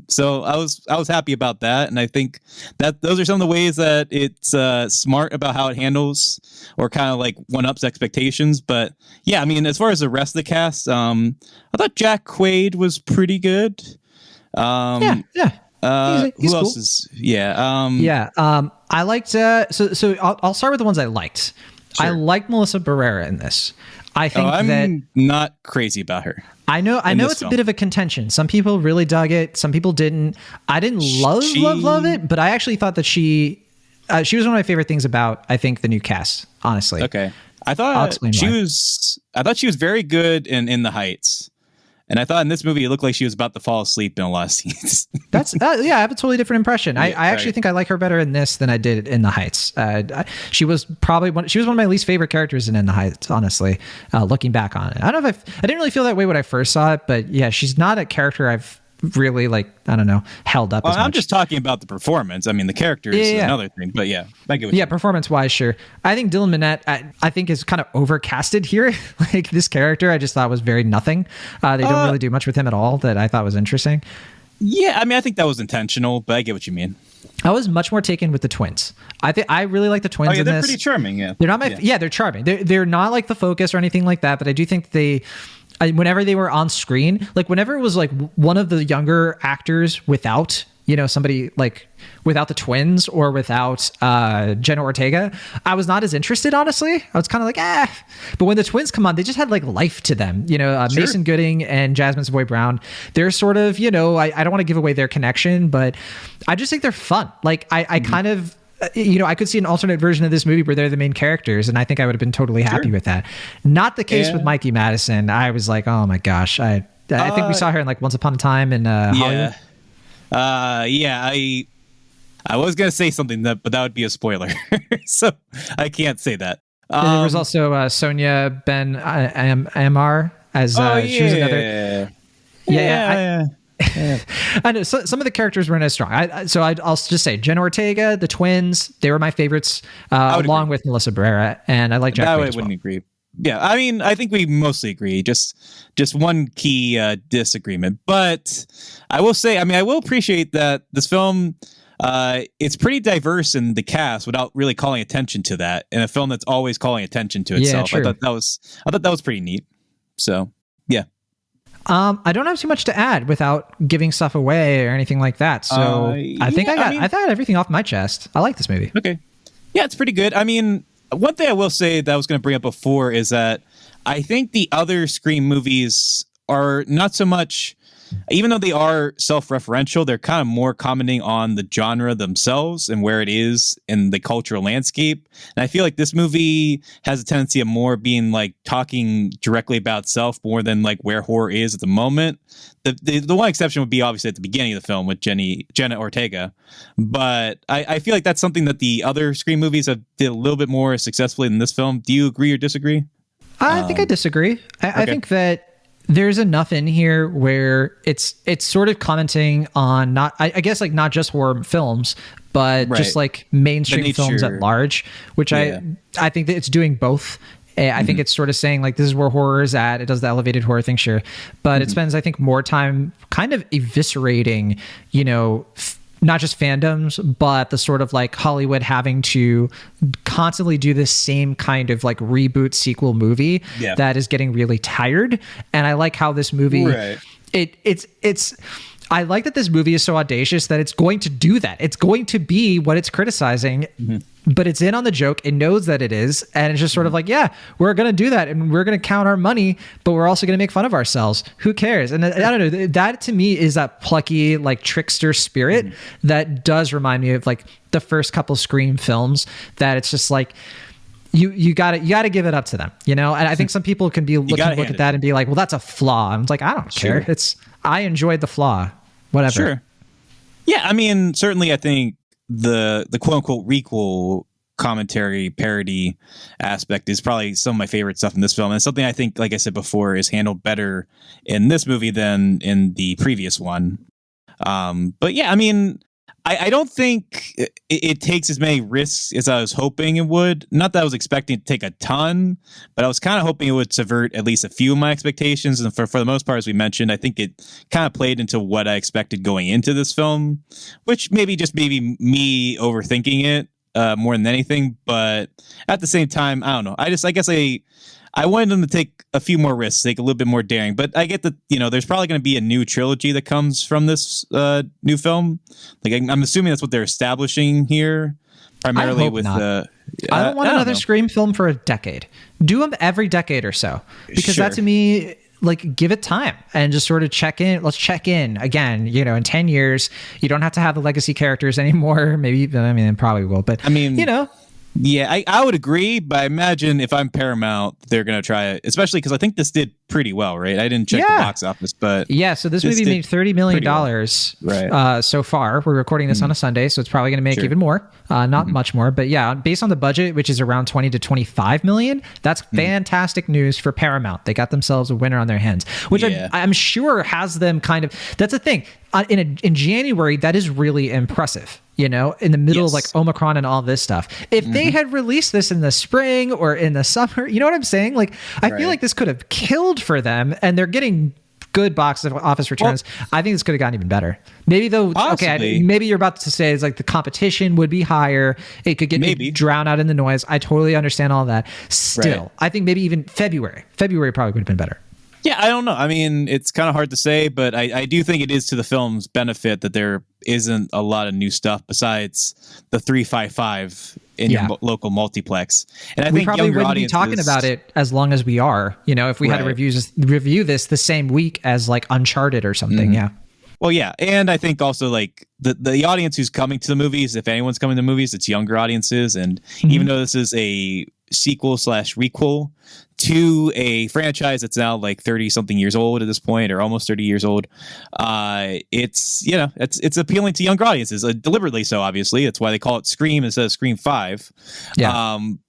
So I was happy about that. And I think that those are some of the ways that it's smart about how it handles, or kind of like one-ups expectations. But yeah, I mean, as far as the rest of the cast, I thought Jack Quaid was pretty good. He's who else cool. is I liked so I'll start with the ones I liked. Sure. I liked Melissa Barrera in this. I think I'm not crazy about her. I know it's a bit of a contention. Some people really dug it, some people didn't. I didn't love it, but I actually thought that she was one of my favorite things about, I think, the new cast, honestly. Okay. I thought she was very good in The Heights. And I thought in this movie, it looked like she was about to fall asleep in a lot of scenes. That's I have a totally different impression. I actually think I like her better in this than I did in The Heights. She was probably one of my least favorite characters in The Heights, honestly, looking back on it. I don't know I didn't really feel that way when I first saw it, but yeah, she's not a character I've really, like, I don't know, held up as much. I'm just talking about the performance. I mean, the character is another thing, but yeah, I get what you mean. Performance wise, sure. I think Dylan Minnette, I think, is kind of overcasted here. Like, this character I just thought was very nothing. They don't really do much with him at all that I thought was interesting. Yeah, I mean, I think that was intentional, but I get what you mean. I was much more taken with the twins. I really like the twins. Oh yeah, in they're this. pretty charming. Yeah, They're not my. Yeah, they're charming. They're not like the focus or anything like that. But I do think whenever they were on screen, like whenever it was like one of the younger actors without, somebody like without the twins or without Jenna Ortega, I was not as interested, honestly. I was kind of like, but when the twins come on, they just had like life to them. Sure. Mason Gooding and Jasmine Savoy Brown, they're sort of, I don't want to give away their connection, but I just think they're fun. Like I kind of, I could see an alternate version of this movie where they're the main characters, and I think I would have been totally happy with that. Not the case with Mikey Madison. I was like, oh my gosh. I think we saw her in like Once Upon a Time in Hollywood. I was gonna say something but that would be a spoiler, so I can't say that. There was also Sonia Ben Amar as she was another. Yeah. I know some of the characters weren't as strong. I'll just say Jenna Ortega, the twins, they were my favorites, along with Melissa Barrera, and I like Jack. I wouldn't agree. Yeah, I mean, I think we mostly agree. Just one key disagreement, but I will say, I mean, I will appreciate that this film. It's pretty diverse in the cast without really calling attention to that. In a film that's always calling attention to itself, true. I thought that was pretty neat. So yeah. I don't have too much to add without giving stuff away or anything like that. So I think I got everything off my chest. I like this movie. Okay. Yeah, it's pretty good. I mean, one thing I will say that I was going to bring up before is that I think the other Scream movies are not so much, even though they are self-referential, they're kind of more commenting on the genre themselves and where it is in the cultural landscape. And I feel like this movie has a tendency of more being like talking directly about itself more than like where horror is at the moment. The one exception would be obviously at the beginning of the film with Jenna Ortega. But I feel like that's something that the other Scream movies have did a little bit more successfully than this film. Do you agree or disagree? I think I disagree. I think that there's enough in here where it's sort of commenting on not just horror films, but just like mainstream films at large, which I think that it's doing both. I think it's sort of saying like, this is where horror is at. It does the elevated horror thing, sure. But it spends, I think, more time kind of eviscerating, not just fandoms, but the sort of like Hollywood having to constantly do this same kind of like reboot sequel movie that is getting really tired. And I like how this movie, I like that this movie is so audacious that it's going to do that. It's going to be what it's criticizing, but it's in on the joke. It knows that it is. And it's just sort of like, yeah, we're going to do that. And we're going to count our money, but we're also going to make fun of ourselves. Who cares? And I don't know, that to me is that plucky, like trickster spirit that does remind me of like the first couple Scream films, that it's just like, you gotta give it up to them, And I think some people can be look at that and be like, well, that's a flaw. I'm like, I don't care. I enjoyed the flaw, whatever. Sure. Yeah. I mean, certainly I think the quote unquote requel commentary parody aspect is probably some of my favorite stuff in this film. And it's something I think, like I said before, is handled better in this movie than in the previous one. But yeah, I mean, I don't think it takes as many risks as I was hoping it would. Not that I was expecting to take a ton, but I was kind of hoping it would subvert at least a few of my expectations. And for the most part, as we mentioned, I think it kind of played into what I expected going into this film, which maybe me overthinking it more than anything. But at the same time, I don't know. I guess I wanted them to take a few more risks, take a little bit more daring. But I get that, there's probably going to be a new trilogy that comes from this new film. Like I'm assuming that's what they're establishing here, primarily with the. I don't want another Scream film for a decade. Do them every decade or so, because that to me, like, give it time and just sort of check in. Let's check in again. In 10 years, you don't have to have the legacy characters anymore. Maybe, I mean, it probably will, but Yeah, I would agree, but I imagine if I'm Paramount, they're going to try it, especially because I think this did pretty well, right? I didn't check the box office, but... Yeah, so this movie made $30 million so far. We're recording this on a Sunday, so it's probably going to make even more. Not much more, but yeah, based on the budget, which is around 20 to 25 million, that's fantastic news for Paramount. They got themselves a winner on their hands, which I'm sure has them kind of... That's the thing. In January, that is really impressive. In the middle of like Omicron and all this stuff. If they had released this in the spring or in the summer, you know what I'm saying? Like, I feel like this could have killed for them, and they're getting good box office returns. I think this could have gotten even better. Maybe though. Possibly. Okay, maybe you're about to say it's like the competition would be higher. It could get drowned out in the noise. I totally understand all that. Still, I think maybe even February probably would have been better. Yeah, I don't know. I mean, it's kind of hard to say, but I do think it is to the film's benefit that there isn't a lot of new stuff besides the 355 in your local multiplex. And I think probably wouldn't be talking about it as long as we are. You know, if we had to review this the same week as like Uncharted or something. Yeah. Well, yeah, and I think also like the audience who's coming to the movies, if anyone's coming to movies, it's younger audiences, and even though this is a sequel/requel to a franchise that's now like 30 something years old at this point, or almost 30 years old, it's it's appealing to younger audiences, deliberately so. Obviously, that's why they call it Scream instead of Scream 5.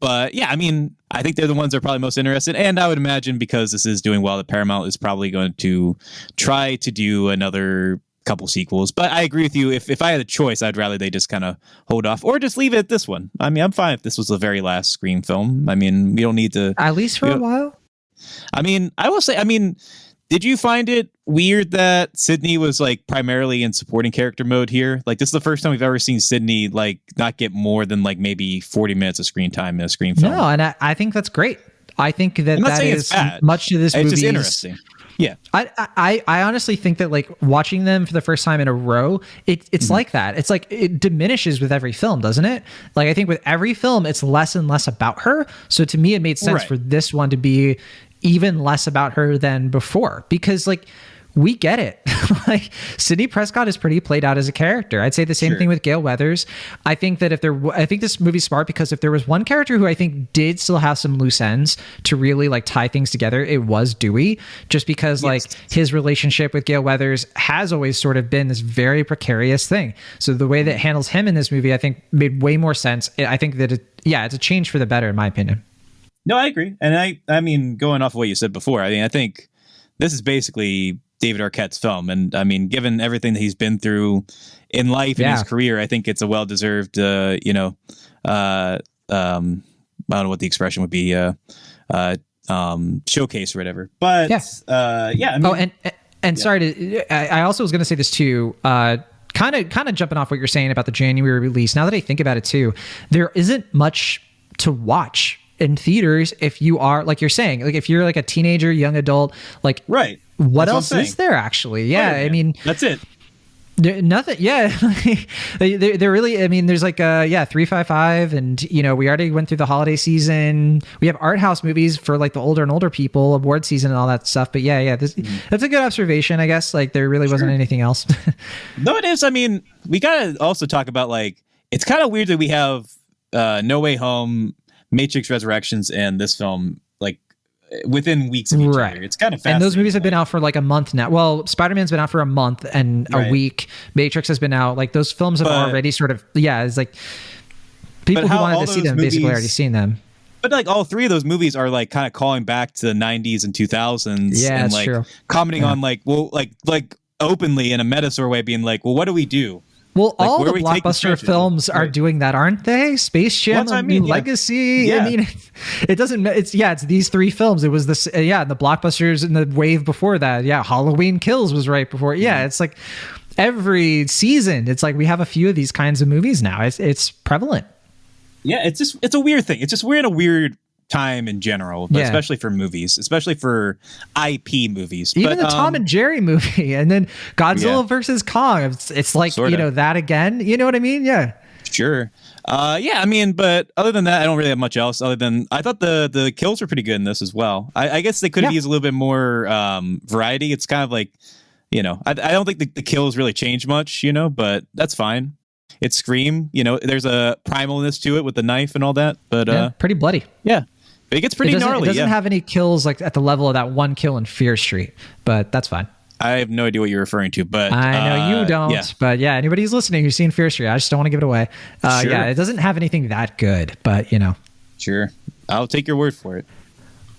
But yeah, I mean, I think they're the ones that are probably most interested, and I would imagine because this is doing well, that Paramount is probably going to try to do another couple sequels. But I agree with you. If I had a choice, I'd rather they just kind of hold off or just leave it at this one. I mean, I'm fine if this was the very last Scream film. I mean, we don't need to, at least for a while. I mean, I will say, I mean, did you find it weird that Sydney was like primarily in supporting character mode here? Like, this is the first time we've ever seen Sydney like not get more than like maybe 40 minutes of screen time in a Scream film. No, and I think that's great. I think that is much to this movie. It's just interesting. Yeah, I honestly think that like watching them for the first time in a row, it's like that. It's like it diminishes with every film, doesn't it? Like I think with every film, it's less and less about her. So to me, it made sense for this one to be even less about her than before, because like we get it. Like Sidney Prescott is pretty played out as a character. I'd say the same thing with Gale Weathers. I think that I think this movie's smart because if there was one character who I think did still have some loose ends to really like tie things together, it was Dewey, just because like his relationship with Gale Weathers has always sort of been this very precarious thing. So the way that it handles him in this movie, I think made way more sense. I think that it's a change for the better in my opinion. No, I agree. And I mean, going off of what you said before, I mean, I think this is basically David Arquette's film. And I mean, given everything that he's been through in life and his career, I think it's a well-deserved, I don't know what the expression would be, showcase or whatever. But I mean, sorry to, I also was going to say this too, kind of jumping off what you're saying about the January release. Now that I think about it too, there isn't much to watch in theaters if you are, like you're saying, like if you're like a teenager, young adult, like what else is there actually? Yeah, I mean, that's it. Nothing. Yeah, they're really. I mean, there's like 355, and you know, we already went through the holiday season. We have art house movies for like the older and older people, award season, and all that stuff. But that's a good observation, I guess. Like there really wasn't anything else. No, it is. I mean, we gotta also talk about like it's kind of weird that we have No Way Home, Matrix Resurrections, and this film like within weeks of each other. It's kind of fascinating. And those movies have been out for like a month now. Well, Spider-Man's been out for a month and a week. Matrix has been out. Like those films have already sort of it's like people who wanted to see them basically already seen them. But like all three of those movies are like kind of calling back to the 90s and 2000s. Yeah, and like true. Commenting on like, well, like openly in a meta sort of way, being like, well, what do we do? Well, like, all the blockbuster films are doing that, aren't they? Space Jam, New Legacy. Yeah. I mean, it doesn't. It's these three films. It was this. The blockbusters in the wave before that. Yeah, Halloween Kills was right before. Yeah, it's like every season. It's like we have a few of these kinds of movies now. It's prevalent. Yeah, it's a weird thing. It's just we're in a weird time in general, but especially for movies, especially for IP movies. Even the Tom and Jerry movie, and then Godzilla versus Kong. It's like sorta. That again. You know what I mean? Yeah. Sure. I mean, but other than that, I don't really have much else. Other than I thought the kills were pretty good in this as well. I guess they could have used a little bit more variety. It's kind of like, I don't think the kills really change much, but that's fine. It's Scream, there's a primalness to it with the knife and all that, but pretty bloody. Yeah. It gets pretty gnarly. It doesn't have any kills like at the level of that one kill in Fear Street, but that's fine. I have no idea what you're referring to, but I know you don't. But anybody who's listening who's seen Fear Street, I just don't want to give it away. Sure. Yeah, it doesn't have anything that good, but Sure, I'll take your word for it.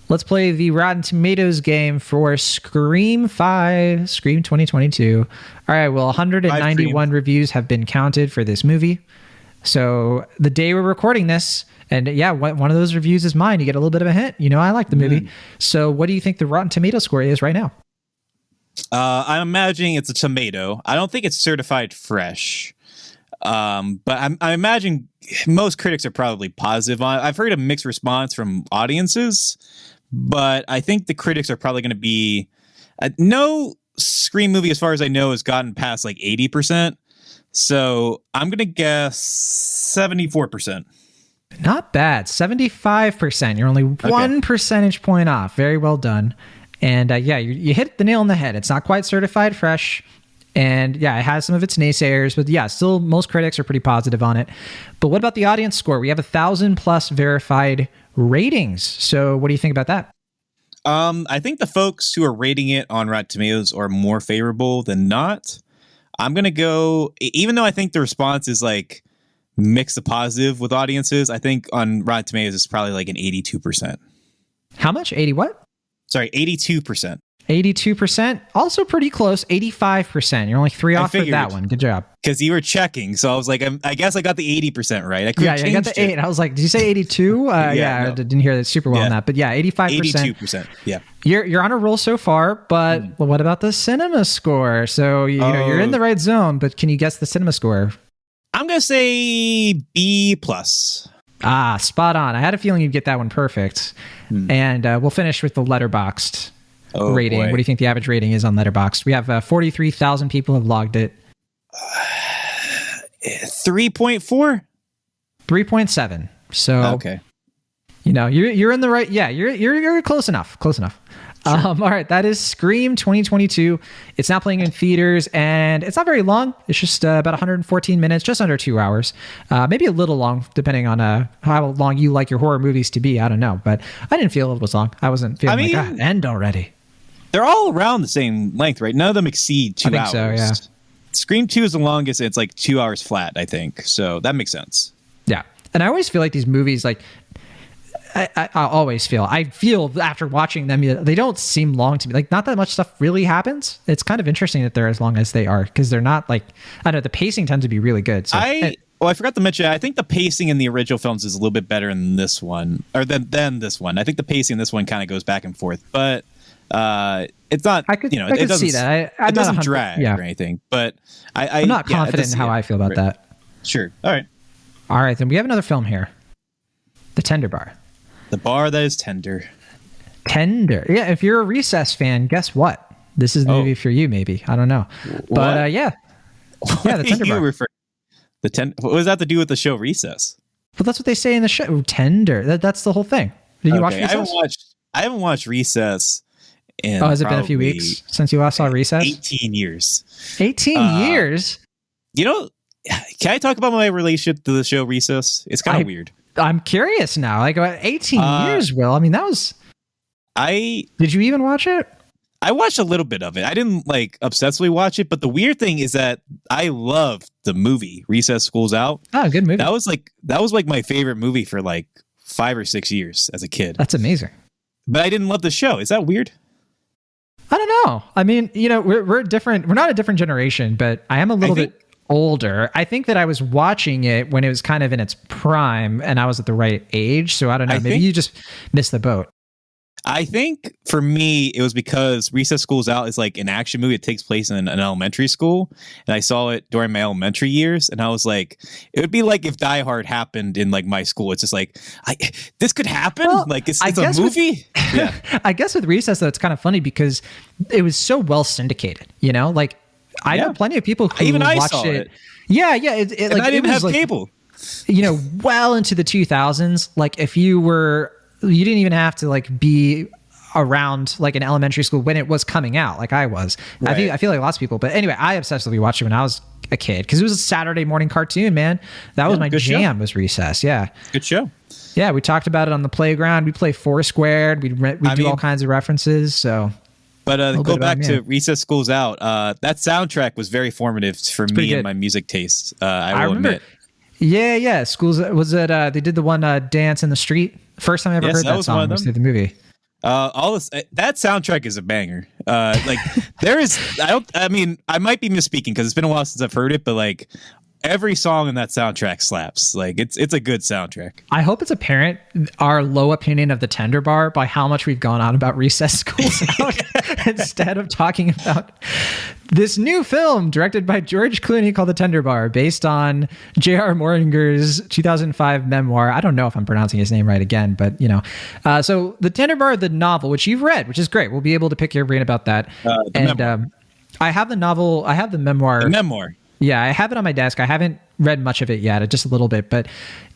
Let's play the Rotten Tomatoes game for Scream 5, Scream 2022. All right, well, 191 reviews have been counted for this movie. So the day we're recording this, and one of those reviews is mine. You get a little bit of a hint. I like the movie. So what do you think the Rotten Tomato score is right now? I'm imagining it's a tomato. I don't think it's certified fresh. But I imagine most critics are probably positive on it. I've heard a mixed response from audiences, but I think the critics are probably going to be no Scream movie, as far as I know, has gotten past like 80%. So I'm going to guess 74%. Not bad. 75%. You're only one percentage point off. Very well done. And yeah, you hit the nail on the head. It's not quite certified fresh. And yeah, it has some of its naysayers, but yeah, still most critics are pretty positive on it. But what about the audience score? We have 1,000+ verified ratings. So what do you think about that? I think the folks who are rating it on Rotten Tomatoes are more favorable than not. I'm going to go, even though I think the response is like mixed to positive with audiences, I think on Rotten Tomatoes it's probably like an 82%. How much? 80 what? Sorry, 82%. 82%. Also pretty close. 85%. You're only 3 off for that one. Good job. Because you were checking, so I was like, I guess I got the 80% right. I could yeah, I got the 8. I was like, did you say 82? No. I didn't hear that super well on that. But yeah, 85%. 82%. Yeah. You're on a roll so far, but well, what about the cinema score? So you know you're in the right zone, but can you guess the cinema score? I'm gonna say B+. Ah, spot on. I had a feeling you'd get that one perfect. And we'll finish with the Letterboxd rating. Boy. What do you think the average rating is on Letterboxd? We have 43,000 people have logged it. 3.4. 3.7. So okay. You know, you're in the right. Yeah, you're close enough. Close enough. Sure. All right, that is Scream 2022. It's now playing in theaters, and it's not very long. It's just about 114 minutes, just under 2 hours. Maybe a little long, depending on how long you like your horror movies to be. I don't know, but I didn't feel it was long. I wasn't feeling end already. They're all around the same length, right? None of them exceed 2 hours. I think so, yeah. Scream 2 is the longest, and it's like 2 hours flat, I think. So that makes sense. Yeah, and I always feel like these movies, like, I feel after watching them, they don't seem long to me. Like, not that much stuff really happens. It's kind of interesting that they're as long as they are, because they're not like, I don't know, the pacing tends to be really good. So I forgot to mention, I think the pacing in the original films is a little bit better than this one, or than this one. I think the pacing in this one kind of goes back and forth, but it's not, I could it doesn't see that. It doesn't drag or anything, but I'm not confident in how I feel about that. Sure. All right. Then we have another film here. The Tender Bar. The bar that is tender. Tender. Yeah, if you're a Recess fan, guess what? This is the movie for you, maybe. I don't know. But yeah. Yeah, the Tender Bar. What does that have to do with the show Recess? Well, that's what they say in the show. Tender. That's the whole thing. Did you watch Recess? I haven't watched Recess in has it been a few weeks since you last saw Recess? 18 years. 18 years? You know, can I talk about my relationship to the show Recess? It's kind of weird. I'm curious now. Like, about 18 years, Will. I mean, that was... Did you even watch it? I watched a little bit of it. I didn't, like, obsessively watch it, but the weird thing is that I loved the movie, Recess School's Out. Oh, good movie. That was like my favorite movie for, like, 5 or 6 years as a kid. That's amazing. But I didn't love the show. Is that weird? I don't know. I mean, you know, we're different. We're not a different generation, but I am a little bit older. I think that I was watching it when it was kind of in its prime and I was at the right age. So I don't know. Maybe you just missed the boat. I think for me, it was because Recess School's Out is like an action movie. It takes place in an elementary school. And I saw it during my elementary years. And I was like, it would be like if Die Hard happened in like my school. It's just like, this could happen? Well, like, it's a movie? Yeah. I guess with Recess, though, it's kind of funny because it was so well syndicated, you know? Like, I know plenty of people who watched it. Yeah. And I didn't have cable. You know, well into the 2000s. Like, if you didn't even have to like be around like an elementary school when it was coming out, like I was. Right. I feel like lots of people. But anyway, I obsessively watched it when I was a kid because it was a Saturday morning cartoon, man. That was my jam. Was Recess. Yeah. Good show. Yeah, we talked about it on the playground. We play Foursquared. We do all kinds of references. So. But go back to Recess School's Out. That soundtrack was very formative for me and my music taste. I will admit. Yeah. Schools was it? They did the one "Dance in the Street." First time I ever heard that song was through the movie. All this that soundtrack is a banger. Like there is. I might be misspeaking because it's been a while since I've heard it, but like every song in that soundtrack slaps. Like it's a good soundtrack. I hope it's apparent our low opinion of the Tender Bar by how much we've gone on about Recess Schools Out instead of talking about this new film directed by George Clooney called The Tender Bar, based on J.R. Moehringer's 2005 memoir. I don't know if I'm pronouncing his name right again, but so The Tender Bar, the novel, which you've read, which is great. We'll be able to pick your brain about that. I have the novel. I have the memoir. The memoir. Yeah, I have it on my desk. I haven't read much of it yet, just a little bit, but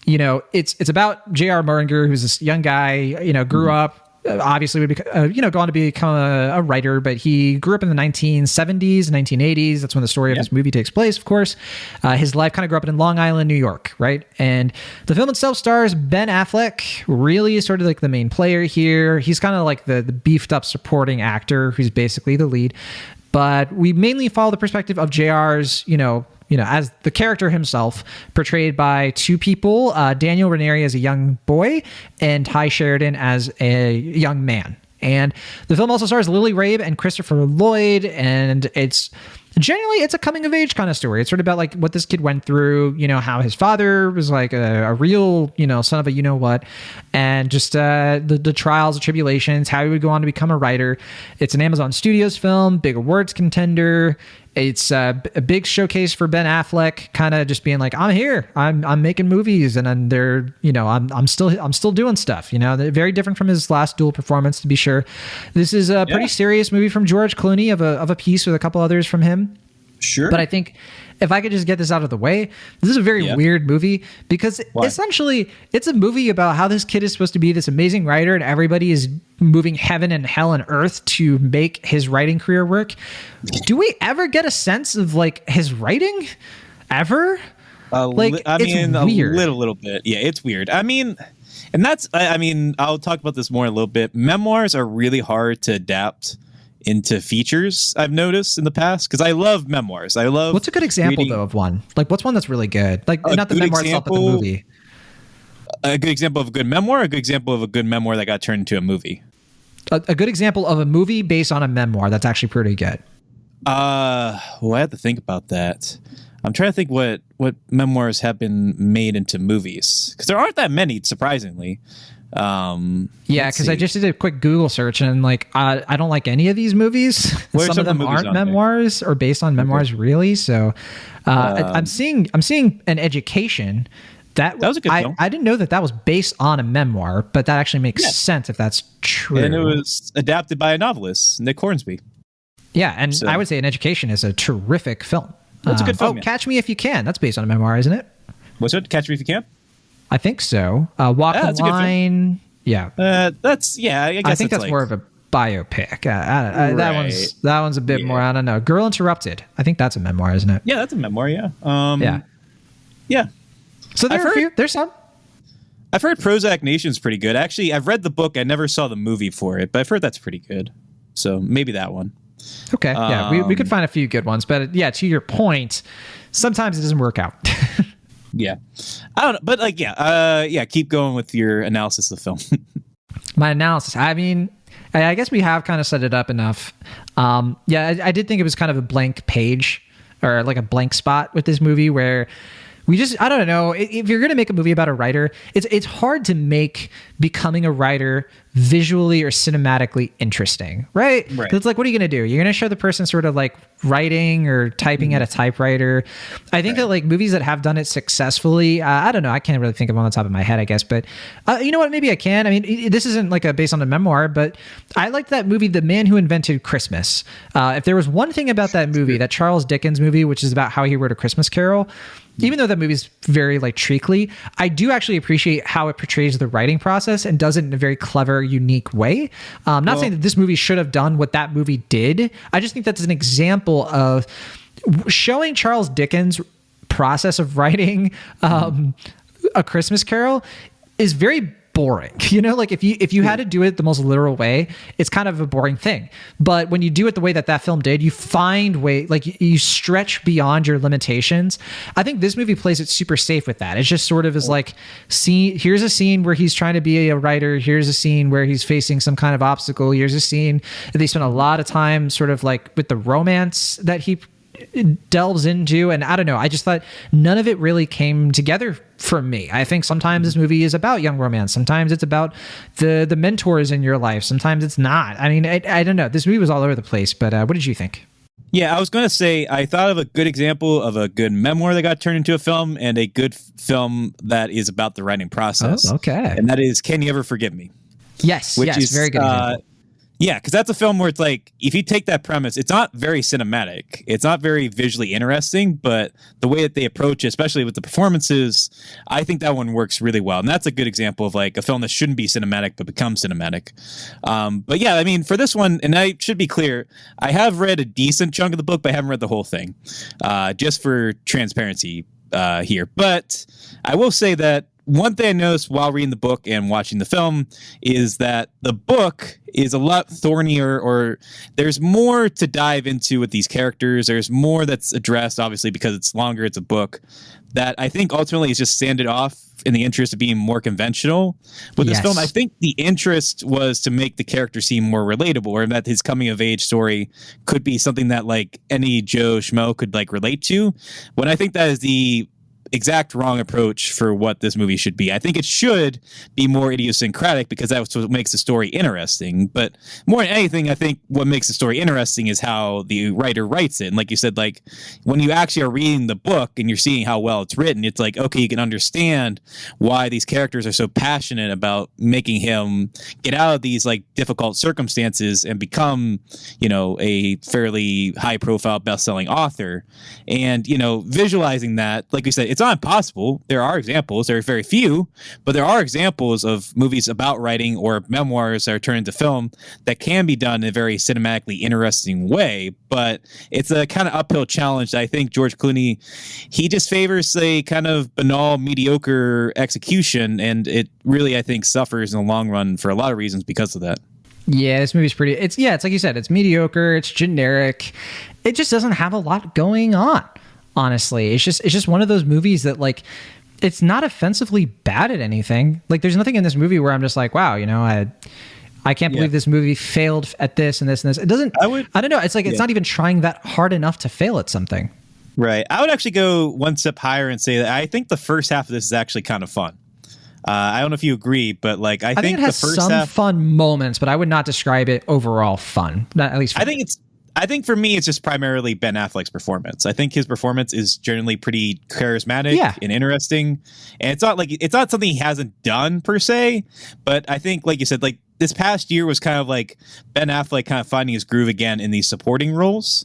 it's about J.R. Moehringer, who's this young guy, grew up, obviously would be, go on to become a writer, but he grew up in the 1970s, 1980s. That's when the story of this movie takes place, of course. His life kind of grew up in Long Island, New York, right? And the film itself stars Ben Affleck, really is sort of like the main player here. He's kind of like the beefed up supporting actor who's basically the lead. But we mainly follow the perspective of JR's, as the character himself, portrayed by two people, Daniel Ranieri as a young boy and Tye Sheridan as a young man. And the film also stars Lily Rabe and Christopher Lloyd, and it's a coming of age kind of story. It's sort of about like what this kid went through, how his father was like a real, son of a what, and just the trials and tribulations, how he would go on to become a writer. It's an Amazon Studios film, big awards contender. It's a big showcase for Ben Affleck, kind of just being like, I'm here, I'm making movies, and then they're, I'm still doing stuff. Very different from his last Duel performance, to be sure. This is a pretty serious movie from George Clooney, of a piece with a couple others from him. Sure. But I think if I could just get this out of the way, this is a very weird movie because essentially it's a movie about how this kid is supposed to be this amazing writer and everybody is moving heaven and hell and earth to make his writing career work. Do we ever get a sense of like his writing ever? A little bit. Yeah, it's weird. And that's, I'll talk about this more in a little bit. Memoirs are really hard to adapt into features, I've noticed in the past, because I love memoirs. What's a good example though of one? Like, what's one that's really good? Like, not the memoir itself, but the movie. A good example of a good memoir. A good example of a good memoir that got turned into a movie. A good example of a movie based on a memoir that's actually pretty good. I have to think about that. I'm trying to think what memoirs have been made into movies, because there aren't that many, surprisingly. Because I just did a quick Google search and like I don't like any of these movies. Some of them aren't memoirs or based on memoirs, really. So I'm seeing an Education. That was a good film. I didn't know that was based on a memoir, but that actually makes sense if that's true. And it was adapted by a novelist, Nick Hornsby. Yeah, and I would say An Education is a terrific film. That's a good film. Catch Me If You Can. That's based on a memoir, isn't it? What's it? Catch Me If You Can? I think so. Walk the Line. Yeah. I guess I think that's like more of a biopic. That one's a bit more, I don't know. Girl Interrupted. I think that's a memoir, isn't it? Yeah, that's a memoir, yeah. Yeah. So there's some. I've heard Prozac Nation's pretty good. Actually, I've read the book. I never saw the movie for it, but I've heard that's pretty good. So maybe that one. Okay. Yeah, we could find a few good ones, but to your point, sometimes it doesn't work out. Yeah, I don't know, but like, keep going with your analysis of the film. My analysis. I guess we have kind of set it up enough. I did think it was kind of a blank page or like a blank spot with this movie where I don't know. If you're going to make a movie about a writer, it's hard to make becoming a writer visually or cinematically interesting, right? It's like, what are you going to do? You're going to show the person sort of like writing or typing at a typewriter. I think that like movies that have done it successfully, I don't know. I can't really think of one on the top of my head, I guess. But you know what? Maybe I can. This isn't like based on a memoir, but I liked that movie, The Man Who Invented Christmas. If there was one thing about that movie, that Charles Dickens movie, which is about how he wrote A Christmas Carol, even though that movie's very like treacly, I do actually appreciate how it portrays the writing process and does it in a very clever, unique way. Not saying that this movie should have done what that movie did. I just think that's an example of showing Charles Dickens' process of writing A Christmas Carol is very boring. Like if you had to do it the most literal way, it's kind of a boring thing. But when you do it the way that film did, you find like you stretch beyond your limitations. I think this movie plays it super safe with that. It's just sort of is like, here's a scene where he's trying to be a writer. Here's a scene where he's facing some kind of obstacle. Here's a scene that they spend a lot of time sort of like with the romance that he delves into. And I don't know, I just thought none of it really came together for me. I think sometimes this movie is about young romance. Sometimes it's about the mentors in your life. Sometimes it's not. I mean, I don't know. This movie was all over the place, but what did you think? Yeah, I was going to say, I thought of a good example of a good memoir that got turned into a film and a good film that is about the writing process. Oh, okay. And that is Can You Ever Forgive Me? Yes, Which is very good example. Yeah, because that's a film where it's like, if you take that premise, it's not very cinematic. It's not very visually interesting, but the way that they approach it, especially with the performances, I think that one works really well. And that's a good example of like a film that shouldn't be cinematic, but becomes cinematic. But yeah, I mean, for this one, and I should be clear, I have read a decent chunk of the book, but I haven't read the whole thing, just for transparency here. But I will say that one thing I noticed while reading the book and watching the film is that the book is a lot thornier, or there's more to dive into with these characters. There's more that's addressed, obviously, because it's longer, it's a book, that I think ultimately is just sanded off in the interest of being more conventional with this film. I think the interest was to make the character seem more relatable, or that his coming of age story could be something that like any Joe Schmo could like relate to, when I think that is the exact wrong approach for what this movie should be. I think it should be more idiosyncratic, because that's what makes the story interesting. But more than anything, I think what makes the story interesting is how the writer writes it. And like you said, like when you actually are reading the book and you're seeing how well it's written, it's like, okay, you can understand why these characters are so passionate about making him get out of these like difficult circumstances and become, you know, a fairly high profile best-selling author. And, you know, visualizing that, like we said, it's not impossible. There are examples. There are very few, but there are examples of movies about writing or memoirs that are turned into film that can be done in a very cinematically interesting way. But it's a kind of uphill challenge that I think George Clooney, he just favors a kind of banal, mediocre execution, and it really, I think, suffers in the long run for a lot of reasons because of that. Yeah, this movie's pretty. It's like you said, it's mediocre. It's generic. It just doesn't have a lot going on. Honestly, it's just one of those movies that like, it's not offensively bad at anything. Like there's nothing in this movie where I'm just like, wow, you know, I can't believe this movie failed at this and this and this. It doesn't, I don't know. It's like, it's not even trying that hard enough to fail at something. Right. I would actually go one step higher and say that I think the first half of this is actually kind of fun. I don't know if you agree, but like, I think it has the first some half, fun moments, but I would not describe it overall fun. Not at least. I think for me, it's just primarily Ben Affleck's performance. I think his performance is generally pretty charismatic and interesting. And it's not something he hasn't done per se, but I think, like you said, like this past year was kind of like Ben Affleck kind of finding his groove again in these supporting roles.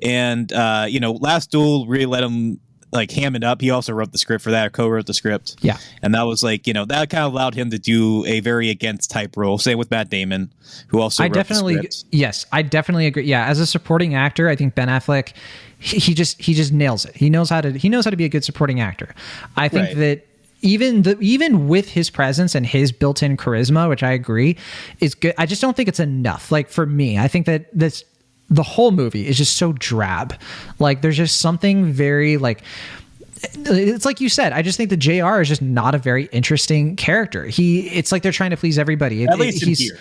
And, you know, Last Duel really let him like ham it up. He also wrote the script for that, or co-wrote the script. Yeah. And that was like, you know, that kind of allowed him to do a very against type role. Same with Matt Damon, who also wrote the script. Yes, I definitely agree. Yeah, as a supporting actor, I think Ben Affleck, he just nails it. He knows how to be a good supporting actor. I think that even with his presence and his built-in charisma, which I agree is good, I just don't think it's enough. Like for me, I think that the whole movie is just so drab. Like there's just something very like, it's like you said, I just think that JR is just not a very interesting character. It's like they're trying to please everybody. At least in here.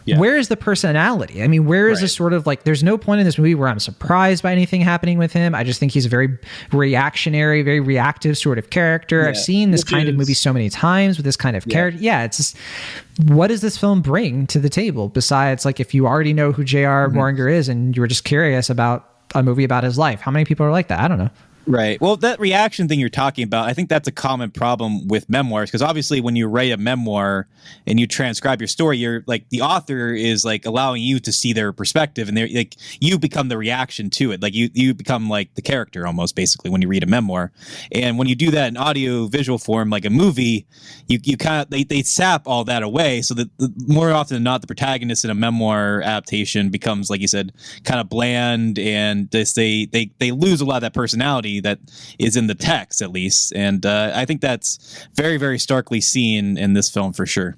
Yeah. Where is the personality? I mean, where is this sort of like, there's no point in this movie where I'm surprised by anything happening with him. I just think he's a very reactionary, very reactive sort of character. I've seen this kind of movie so many times with this kind of character. Yeah, it's just, what does this film bring to the table besides like, if you already know who J.R. Moehringer is and you were just curious about a movie about his life? How many people are like that? I don't know. Right. Well, that reaction thing you're talking about, I think that's a common problem with memoirs, because obviously when you write a memoir and you transcribe your story, you're like, the author is like allowing you to see their perspective, and they're like, you become the reaction to it. Like you become like the character almost, basically, when you read a memoir. And when you do that in audio visual form, like a movie, you kind of, they sap all that away. So that more often than not, the protagonist in a memoir adaptation becomes, like you said, kind of bland, and they lose a lot of that personality that is in the text, at least. And I think that's very, very starkly seen in this film for sure.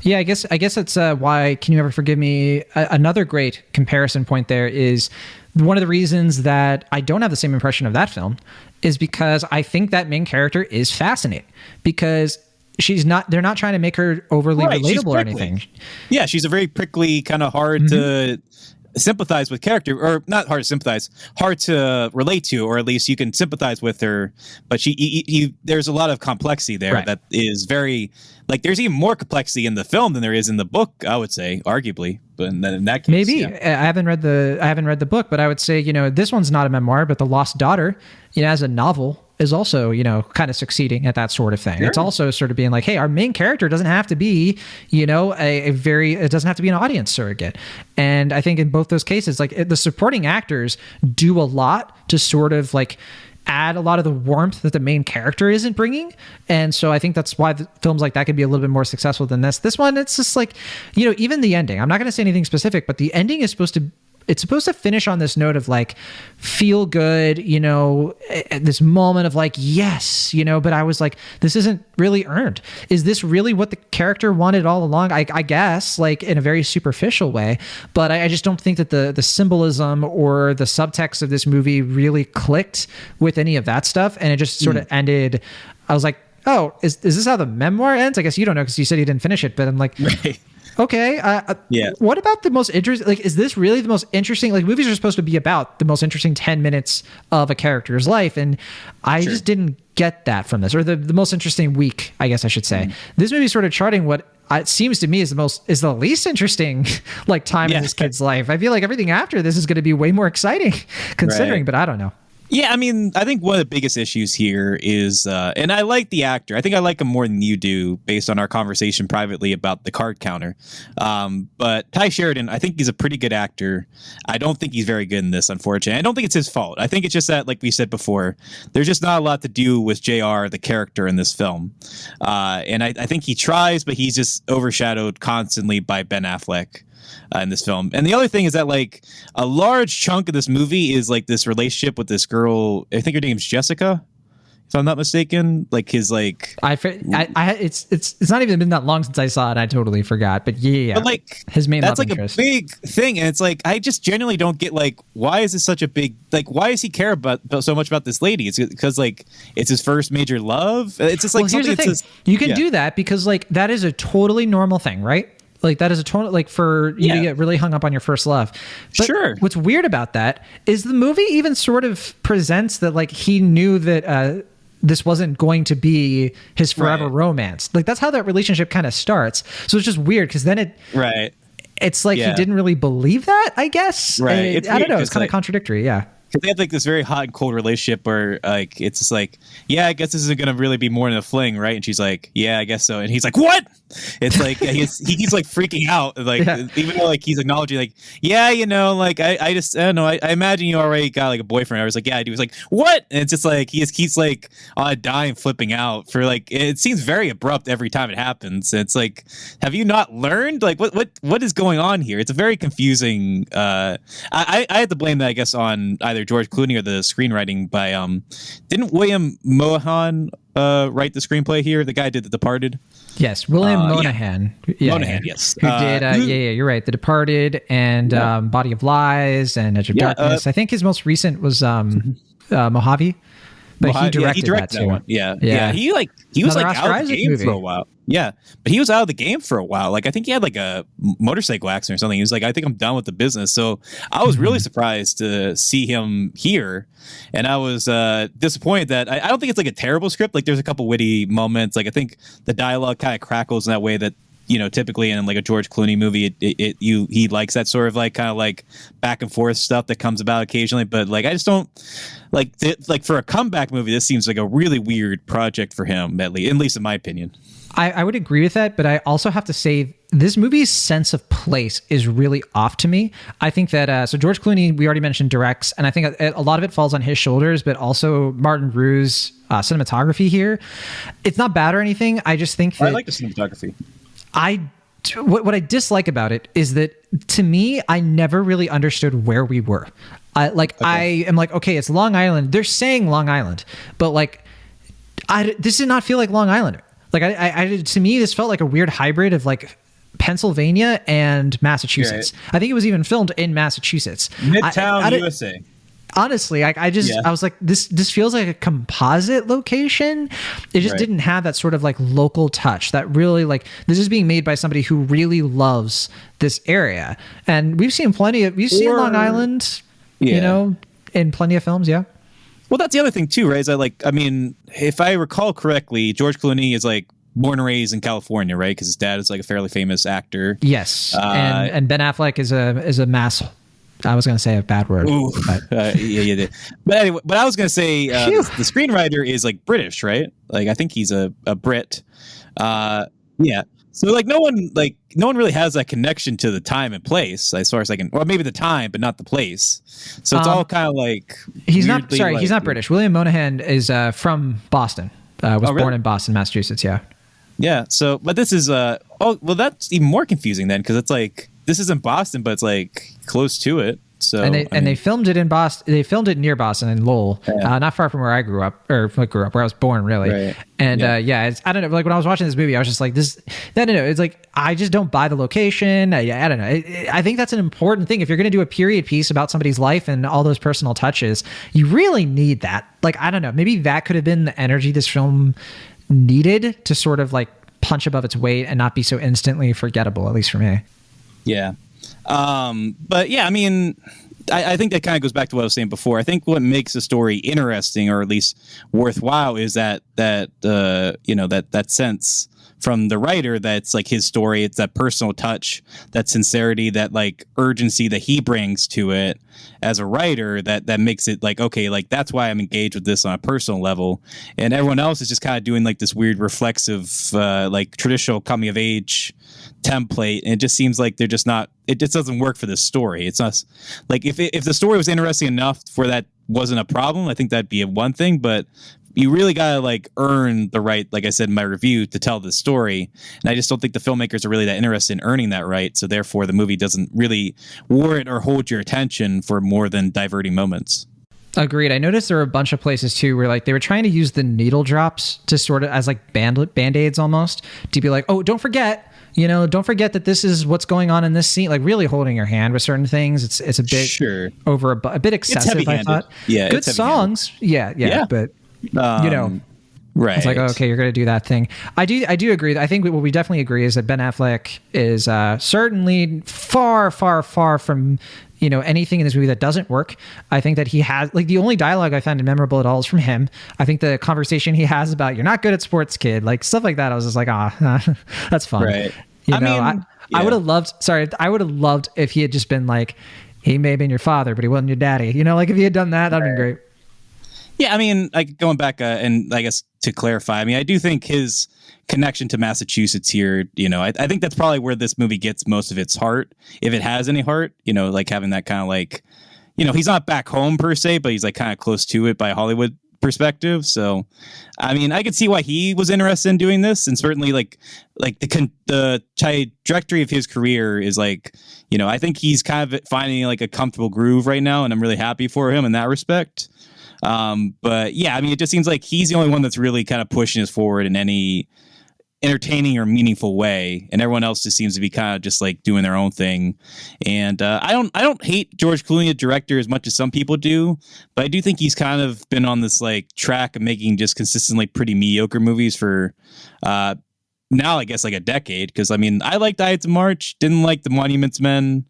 Yeah, I guess that's why Can You Ever Forgive Me? Another great comparison point there is one of the reasons that I don't have the same impression of that film is because I think that main character is fascinating, because they're not trying to make her overly relatable or anything. Yeah, she's a very prickly, kind of hard to sympathize with character, or not hard to sympathize, hard to relate to, or at least you can sympathize with her. But there's a lot of complexity there that is very, like, there's even more complexity in the film than there is in the book, I would say, arguably. But in that case, maybe I haven't read the book, but I would say, this one's not a memoir, but The Lost Daughter, as a novel, is also, kind of succeeding at that sort of thing. Sure. It's also sort of being like, hey, our main character doesn't have to be, it doesn't have to be an audience surrogate. And I think in both those cases, like, the supporting actors do a lot to sort of like add a lot of the warmth that the main character isn't bringing. And so I think that's why the films like that could be a little bit more successful than this. This one, it's just like, even the ending, I'm not going to say anything specific, but the ending is supposed to finish on this note of like, feel good, this moment of like, yes, but I was like, this isn't really earned. Is this really what the character wanted all along? I guess, like, in a very superficial way, but I just don't think that the symbolism or the subtext of this movie really clicked with any of that stuff. And it just sort of ended. I was like, oh, is this how the memoir ends? I guess you don't know because you said you didn't finish it, but I'm like, right. Okay. What about the most interesting? Like, is this really the most interesting? Like, movies are supposed to be about the most interesting 10 minutes of a character's life, and I just didn't get that from this, or the most interesting week, I guess I should say. This movie is sort of charting what it seems to me is the least interesting like time in this kid's life. I feel like everything after this is going to be way more exciting, considering, but I don't know. Yeah, I mean, I think one of the biggest issues here is, and I like the actor. I think I like him more than you do based on our conversation privately about the card counter. But Tye Sheridan, I think he's a pretty good actor. I don't think he's very good in this, unfortunately. I don't think it's his fault. I think it's just that, like we said before, there's just not a lot to do with JR, the character in this film. And I think he tries, but he's just overshadowed constantly by Ben Affleck. In this film. And the other thing is that, like, a large chunk of this movie is like this relationship with this girl. I think her name's Jessica, if I'm not mistaken. Like, his like it's not even been that long since I saw it. I totally forgot. But yeah. But like, his main love interest. A big thing, and it's like I just genuinely don't get, like, why is this such a big, like, why does he care about so much about this lady? It's because, like, it's his first major love. It's just like, here's the thing. You can do that because, like, that is a totally normal thing, right? Like, that is a total, like, for you to get really hung up on your first love. But what's weird about that is the movie even sort of presents that, like, he knew that this wasn't going to be his forever romance. Like, that's how that relationship kind of starts. So it's just weird because then it's like he didn't really believe that, I guess. Right. I don't know. It's kind of contradictory. Yeah. Because they have like this very hot and cold relationship where, like, it's just like, yeah, I guess this isn't going to really be more than a fling, right? And she's like, yeah, I guess so. And he's like, what? It's like, he keeps like freaking out, like, even though, like, he's acknowledging, like, yeah, like, I just, I don't know, I imagine you already got like a boyfriend. I was like, yeah, I do. He's like, what? And it's just like, he just keeps like on a dime flipping out for, like, it seems very abrupt every time it happens. It's like, have you not learned? Like, what is going on here? It's a very confusing, I had to blame that, I guess, on either George Clooney or the screenwriting by, didn't William Moehringer write the screenplay here? The guy who did The Departed. Yes, William Moehringer. Moehringer, yes. Who did, you're right, The Departed and Body of Lies and Edge of Darkness. I think his most recent was Mojave. But he directed that too. One. Yeah. He was like out of the game for a while. Yeah, but he was out of the game for a while. Like, I think he had like a motorcycle accident or something. He was like, I think I'm done with the business. So I was really surprised to see him here. And I was disappointed that I don't think it's like a terrible script. Like, there's a couple witty moments. Like, I think the dialogue kind of crackles in that way that, typically in like a George Clooney movie, he likes that sort of like kind of like back and forth stuff that comes about occasionally. But like, I just don't like for a comeback movie, this seems like a really weird project for him, at least in my opinion. I would agree with that, but I also have to say this movie's sense of place is really off to me. I think that, so George Clooney, we already mentioned, directs, and I think a lot of it falls on his shoulders, but also Martin Rue's cinematography here. It's not bad or anything. I just think that... I like the cinematography. What I dislike about it is that, to me, I never really understood where we were. I am like, okay, it's Long Island. They're saying Long Island, but like, this did not feel like Long Island. Like, to me, this felt like a weird hybrid of like Pennsylvania and Massachusetts. Right. I think it was even filmed in Massachusetts. Midtown USA. honestly, I was like, this feels like a composite location. It just didn't have that sort of like local touch that really like, this is being made by somebody who really loves this area. And we've seen Long Island, you know, in plenty of films. Yeah. Well, that's the other thing too, right? Is if I recall correctly, George Clooney is like born and raised in California, right? Because his dad is like a fairly famous actor. Yes. And Ben Affleck is a mass. I was going to say a bad word. Ooh, but yeah. But anyway, but I was going to say the screenwriter is like British, right? Like I think he's a Brit. Yeah. So like no one really has that connection to the time and place as far as I can, or maybe the time, but not the place. So it's all kind of like he's not British. William Moehringer is from Boston. Born in Boston, Massachusetts. Yeah. Yeah. So, but this is that's even more confusing then, because it's like this isn't Boston, but it's like close to it. So they filmed it in Boston. They filmed it near Boston in Lowell, not far from where I grew up, where I was born, really. Right. And it's, I don't know. Like when I was watching this movie, I was just like, this. I don't know. It's like I just don't buy the location. I don't know. I think that's an important thing if you're going to do a period piece about somebody's life and all those personal touches. You really need that. Like I don't know. Maybe that could have been the energy this film needed to sort of like punch above its weight and not be so instantly forgettable. At least for me. Yeah. But yeah, I mean, I think that kind of goes back to what I was saying before. I think what makes a story interesting, or at least worthwhile, is that sense from the writer that's like his story. It's that personal touch, that sincerity, that like urgency that he brings to it as a writer that makes it like, okay, like that's why I'm engaged with this on a personal level. And everyone else is just kind of doing like this weird reflexive, like traditional coming of age template. And it just seems like they're just not, it just doesn't work for this story. It's not like if the story was interesting enough where that wasn't a problem, I think that'd be one thing, but you really gotta like earn the right, like I said in my review, to tell the story. And I just don't think the filmmakers are really that interested in earning that right. So therefore the movie doesn't really warrant or hold your attention for more than diverting moments. Agreed. I noticed there were a bunch of places too where like they were trying to use the needle drops to sort of as like band-aids almost, to be like, oh, don't forget that this is what's going on in this scene, like really holding your hand with certain things. It's a bit over a bit excessive, I thought. Yeah, good songs. Yeah. But right. It's like, oh, okay, you're going to do that thing. I do agree. I think what we definitely agree is that Ben Affleck is certainly far, far, far from anything in this movie that doesn't work. I think that he has like the only dialogue I found memorable at all is from him. I think the conversation he has about you're not good at sports, kid, like stuff like that. I was just like, that's fun. Right. I would have loved. Sorry, I would have loved if he had just been like, he may have been your father, but he wasn't your daddy. Like if he had done that, that'd been great. Yeah, I mean, like going back and I guess to clarify, I mean, I do think his connection to Massachusetts here, I think that's probably where this movie gets most of its heart, if it has any heart, like having that kind of like, he's not back home per se, but he's like kind of close to it by Hollywood perspective. So, I mean, I could see why he was interested in doing this, and certainly like the trajectory of his career is like, I think he's kind of finding like a comfortable groove right now, and I'm really happy for him in that respect. But yeah, I mean, it just seems like he's the only one that's really kind of pushing us forward in any entertaining or meaningful way, and everyone else just seems to be kind of just like doing their own thing. And I don't hate George Clooney, a director, as much as some people do, but I do think he's kind of been on this like track of making just consistently pretty mediocre movies for now, I guess, like a decade. Because I mean, I liked Ides of March, didn't like The Monuments Men,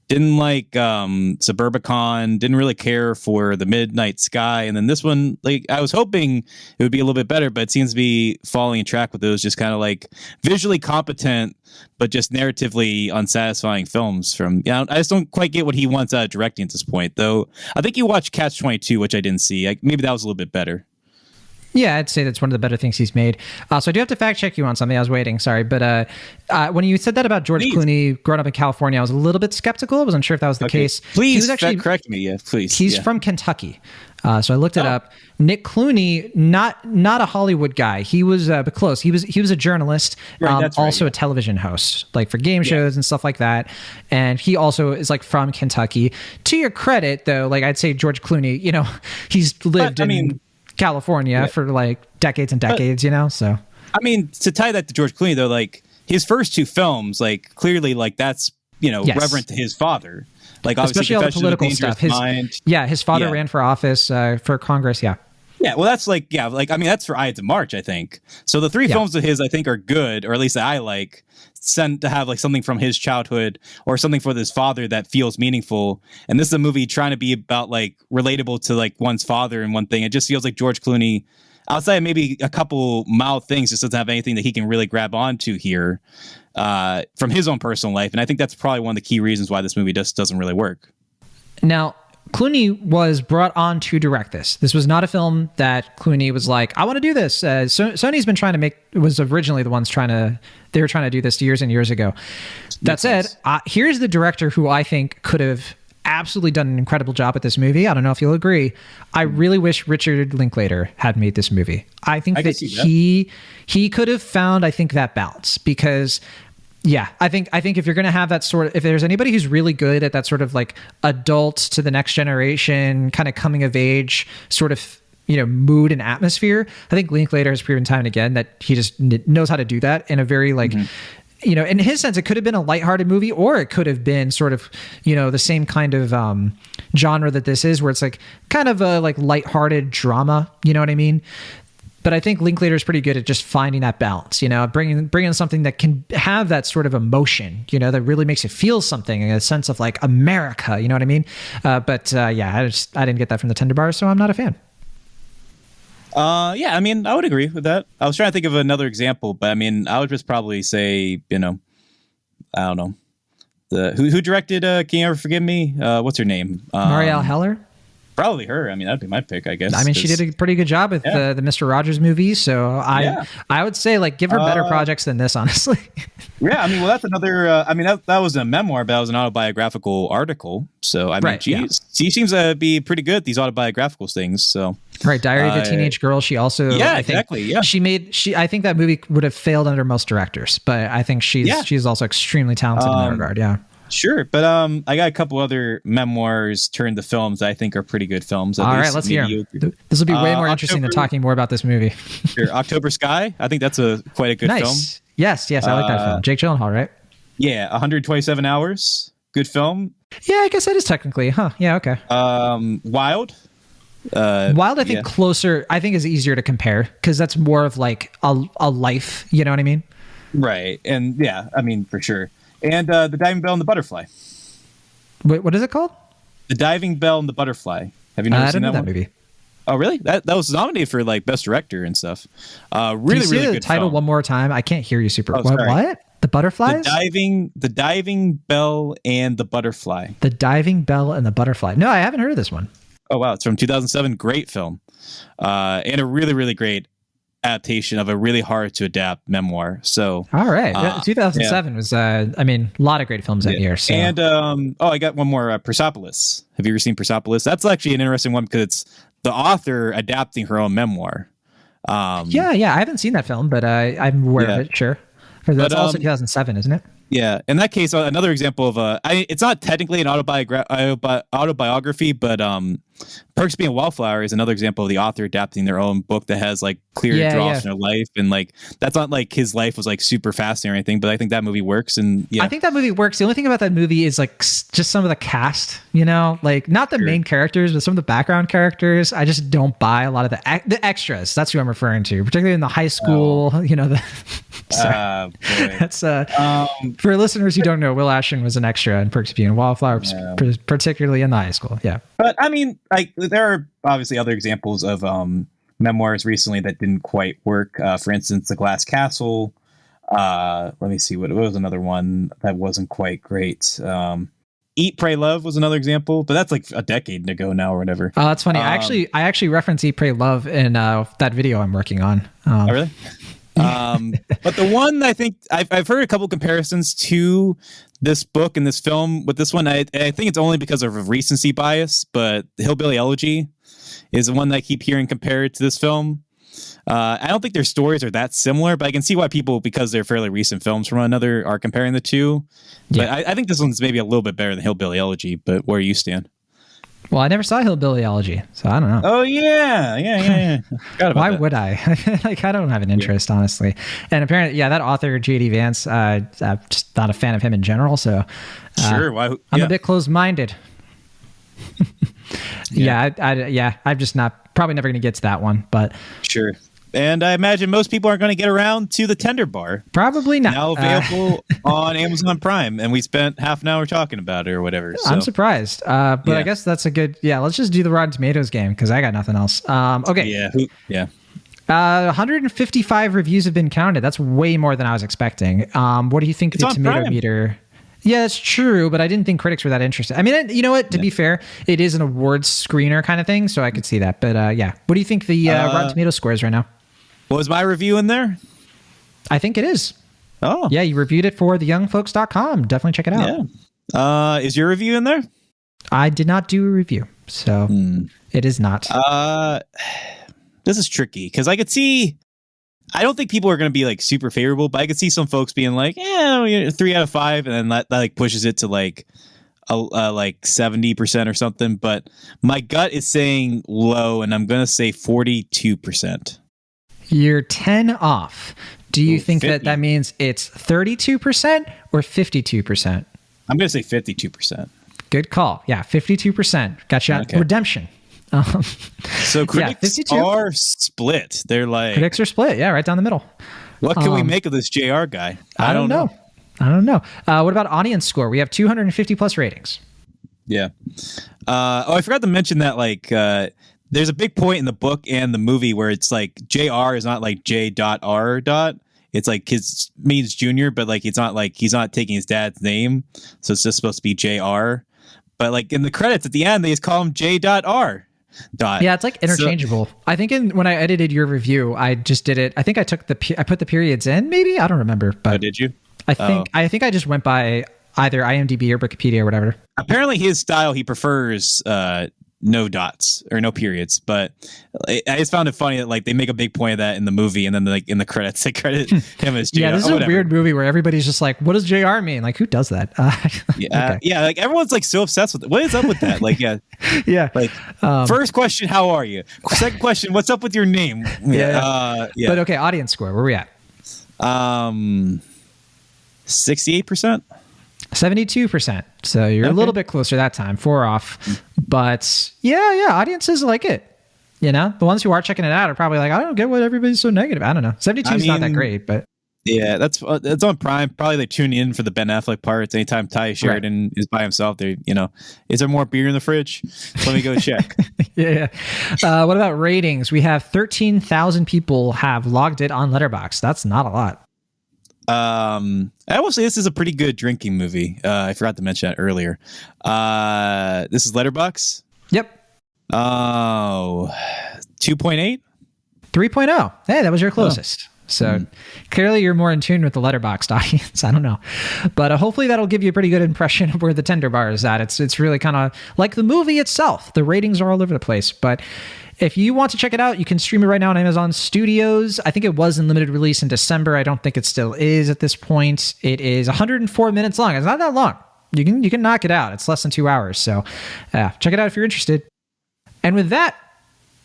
didn't like Suburbicon, didn't really care for The Midnight Sky, and then this one, like I was hoping it would be a little bit better, but it seems to be falling in track with those just kind of like visually competent but just narratively unsatisfying films from. I just don't quite get what he wants out of directing at this point, though. I think you watched Catch-22, which I didn't see. Maybe that was a little bit better. Yeah, I'd say that's one of the better things he's made. So I do have to fact check you on something. I was waiting, sorry. But when you said that about George Clooney growing up in California, I was a little bit skeptical. I wasn't sure if that was the case. Please correct me. Yeah, please. He's from Kentucky. So I looked it up. Nick Clooney, not a Hollywood guy. He was but close. He was a journalist, also a television host, like for game shows and stuff like that. And he also is like from Kentucky. To your credit, though, like I'd say George Clooney, he's lived in California for like decades and decades, so I mean, to tie that to George Clooney though, like his first two films, like clearly like that's reverent to his father. Like obviously, especially all the political stuff. His father ran for office for Congress. Yeah. Yeah, well, that's I mean, that's for Ides of March, I think. So the three films of his, I think, are good, or at least that I like, sent to have like something from his childhood or something for his father that feels meaningful. And this is a movie trying to be about like relatable to like one's father and one thing. It just feels like George Clooney, outside of maybe a couple mild things, just doesn't have anything that he can really grab onto here from his own personal life. And I think that's probably one of the key reasons why this movie just doesn't really work. Now, Clooney was brought on to direct this. This was not a film that Clooney was like, I want to do this. Sony's been trying to make, was originally the ones they were trying to do this years and years ago. That said, here's the director who I think could have absolutely done an incredible job at this movie. I don't know if you'll agree. I really wish Richard Linklater had made this movie. I think that he could have found, I think, that balance, because I think if you're going to have that sort of, if there's anybody who's really good at that sort of like adult to the next generation kind of coming of age sort of, mood and atmosphere, I think Linklater has proven time and again that he just knows how to do that in a very like, in his sense, it could have been a lighthearted movie, or it could have been sort of, the same kind of genre that this is, where it's like kind of a like lighthearted drama. You know what I mean? But I think Linklater is pretty good at just finding that balance, bringing something that can have that sort of emotion, that really makes you feel something, a sense of like America, you know what I mean? I didn't get that from the Tender Bar, so I'm not a fan. I mean, I would agree with that. I was trying to think of another example, but I mean, I would just probably say, I don't know, who directed Can You Ever Forgive Me? What's her name? Marielle Heller. Probably her. I mean, that'd be my pick, I guess. I mean, she did a pretty good job with the Mr. Rogers movies, so I would say like give her better projects than this, honestly. Yeah, I mean, well, that's another. I mean, that was a memoir, but that was an autobiographical article. So I mean, she seems to be pretty good at these autobiographical things. So Diary of a Teenage Girl. She also exactly. I think that movie would have failed under most directors, but I think she's also extremely talented in that regard. Yeah. Sure, but I got a couple other memoirs turned to films that I think are pretty good films. All right, let's hear them. This will be way more interesting than talking more about this movie. Sure, October Sky. I think that's quite a good film. Yes, I like that film. Jake Gyllenhaal, right? Yeah, 127 Hours. Good film. Yeah, I guess that is technically, huh? Yeah, okay. Wild. Wild, I think closer. I think is easier to compare because that's more of like a life. You know what I mean? Right, and yeah, I mean for sure. And The Diving Bell and the Butterfly. Wait, what is it called? The Diving Bell and the Butterfly. Have you never seen that one? Movie? Oh, really? That was nominated for like Best Director and stuff. Really, really good. The title film. One more time. I can't hear you super. What? The Butterflies? The Diving Bell and the Butterfly. The Diving Bell and the Butterfly. No, I haven't heard of this one. Oh wow, it's from 2007. Great film, and a really, really great adaptation of a really hard to adapt memoir. So all right, 2007 was a lot of great films that year. So. And I got one more, Persepolis. Have you ever seen Persepolis? That's actually an interesting one because it's the author adapting her own memoir. I haven't seen that film, but I'm aware of it. Sure, that's also 2007, isn't it? Yeah, in that case, another example of it's not technically an autobiography, but Perks Being a Wallflower is another example of the author adapting their own book that has like clear draws from their life, and like that's not like his life was like super fascinating or anything, but I think that movie works. And I think that movie works. The only thing about that movie is like just some of the cast, like not the main characters, but some of the background characters. I just don't buy a lot of the extras. That's who I'm referring to, particularly in the high school. That's for listeners who don't know, Will Ashton was an extra in Perks Being a Wallflower, particularly in the high school. Yeah, but I mean, like there are obviously other examples of memoirs recently that didn't quite work. For instance, The Glass Castle. Let me see, what was another one that wasn't quite great. Eat, Pray, Love was another example, but that's like a decade ago now or whatever. Oh, that's funny. I actually reference Eat, Pray, Love in that video I'm working on. Oh, really? But the one I think I've heard a couple comparisons to this book and this film. With this one, I think it's only because of a recency bias, but Hillbilly Elegy is the one that I keep hearing compared to this film. I don't think their stories are that similar, but I can see why people, because they're fairly recent films from one another, are comparing the two. Yeah. But I think this one's maybe a little bit better than Hillbilly Elegy, but where you stand? Well, I never saw Hillbillyology, so I don't know. Oh yeah. Forgot about Why that. would I? Like, I don't have an interest, honestly. And apparently, that author J.D. Vance, I'm just not a fan of him in general. So, Sure. Why? I'm a bit closed-minded. I'm just not probably never going to get to that one, but Sure. And I imagine most people aren't going to get around to the Tender Bar. probably not. Now available on Amazon Prime, and we spent half an hour talking about it or whatever. So. I'm surprised, but Yeah. I guess that's a good. Yeah, let's just do the Rotten Tomatoes game because I got nothing else. Okay. Yeah. 155 reviews have been counted. That's way more than I was expecting. What do you think It's the on tomato Prime. meter? Yeah, it's true, but I didn't think critics were that interested. I mean, you know what? To be fair, it is an awards screener kind of thing, so I could see that. But what do you think the Rotten Tomato score is right now? Was my review in there? I think it is. Oh. Yeah, you reviewed it for theyoungfolks.com. Definitely check it out. Yeah. Is your review in there? I did not do a review, so it is not. This is tricky because I could see. I don't think people are going to be like super favorable, but I could see some folks being like, 3 out of 5, and then that like pushes it to like 70% or something. But my gut is saying low, and I'm going to say 42%. You're 10 off. Do you think 50. that means it's 32% or 52%? I'm going to say 52%. Good call. Yeah, 52%. Gotcha. Okay. Redemption. So critics 52. are split. They're like, Critics are split. Yeah, right down the middle. what can we make of this JR guy? I don't know. I don't know. What about audience score? We have 250 plus ratings. Yeah. I forgot to mention that like there's a big point in the book and the movie where it's like JR is not like J.R. It's like his means junior, but like it's not like he's not taking his dad's name, so it's just supposed to be JR. But like in the credits at the end, they just call him J.R. Yeah, it's like interchangeable. So, I think when I edited your review, I just did it. I think I put the periods in. Maybe I don't remember. But did you? I think I just went by either IMDb or Wikipedia or whatever. Apparently, his style he prefers no dots or no periods. But I just found it funny that like they make a big point of that in the movie, and then like in the credits they credit him as JR. Yeah, this is a weird movie where everybody's just like, "What does JR mean? Like, who does that?" Yeah, like everyone's like so obsessed with it. What is up with that? Like, yeah. Like first question, how are you? Second question, what's up with your name? Yeah. But okay, audience score, where are we at? 68%. 72%. So you're a little bit closer that time, 4 off. But yeah, audiences like it. You know, the ones who are checking it out are probably like, I don't get what everybody's so negative. I don't know. 72 is not that great, but yeah, that's on Prime. Probably they tune in for the Ben Affleck parts. Anytime Tye Sheridan is by himself, they is there more beer in the fridge? Let me go check. Yeah. What about ratings? We have 13,000 people have logged it on Letterboxd. That's not a lot. I will say this is a pretty good drinking movie. I forgot to mention that earlier. This is Letterboxd. Yep. Oh, 2.8? 3.0. Hey, that was your closest. So clearly you're more in tune with the Letterboxd audience. I don't know. But hopefully that'll give you a pretty good impression of where the Tender Bar is at. It's really kind of like the movie itself. The ratings are all over the place. But if you want to check it out, you can stream it right now on Amazon Studios. I think it was in limited release in December. I don't think it still is at this point. It is 104 minutes long. It's not that long. You can knock it out. It's less than 2 hours. So check it out if you're interested. And with that,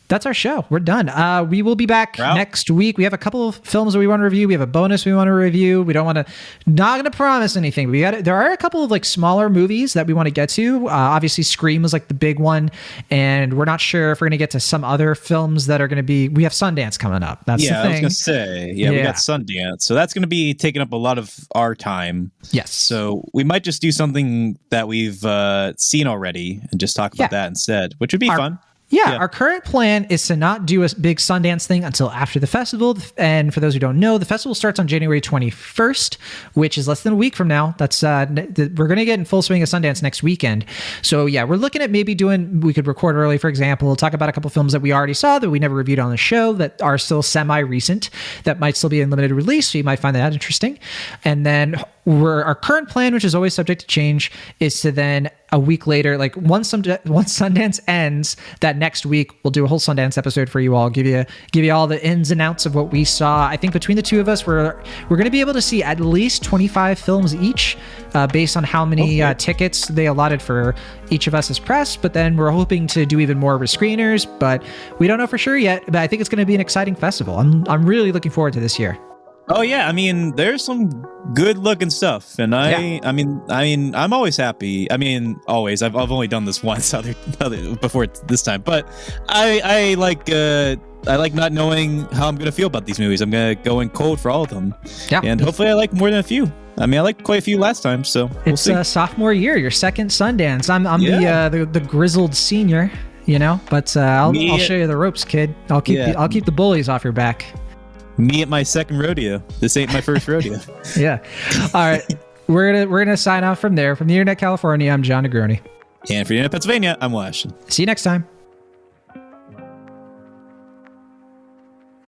that's our show. We're done. We will be back next week. We have a couple of films that we want to review. We have a bonus we want to review. We don't want to, not going to promise anything. There are a couple of like smaller movies that we want to get to. Obviously, Scream was like the big one, and we're not sure if we're going to get to some other films that are going to be. We have Sundance coming up. That's the thing. I was going to say, we got Sundance, so that's going to be taking up a lot of our time. Yes. So we might just do something that we've seen already and just talk about that instead, which would be fun. Yeah, our current plan is to not do a big Sundance thing until after the festival. And for those who don't know, the festival starts on January 21st, which is less than a week from now. That's we're going to get in full swing of Sundance next weekend. So yeah, we're looking at maybe we could record early, for example, talk about a couple films that we already saw that we never reviewed on the show that are still semi-recent, that might still be in limited release. So you might find that interesting. And then our current plan, which is always subject to change, is to then a week later, like once Sundance ends, that next week we'll do a whole Sundance episode for you all. Give you all the ins and outs of what we saw. I think between the two of us, we're going to be able to see at least 25 films each, based on how many tickets they allotted for each of us as press. But then we're hoping to do even more with screeners, but we don't know for sure yet. But I think it's going to be an exciting festival. I'm really looking forward to this year. Oh yeah, I mean, there's some good looking stuff, and I mean, I'm always happy. I mean, always. I've only done this once, before this time, but I like not knowing how I'm gonna feel about these movies. I'm gonna go in cold for all of them, and hopefully I like more than a few. I mean, I liked quite a few last time, so we'll see. It's sophomore year, your second Sundance. I'm the grizzled senior, but I'll show you the ropes, kid. I'll keep the bullies off your back. Me at my second rodeo. This ain't my first rodeo. Yeah. All right. We're gonna sign off from there. From the Internet California, I'm John Negroni. And for the Internet Pennsylvania, I'm Wes. See you next time.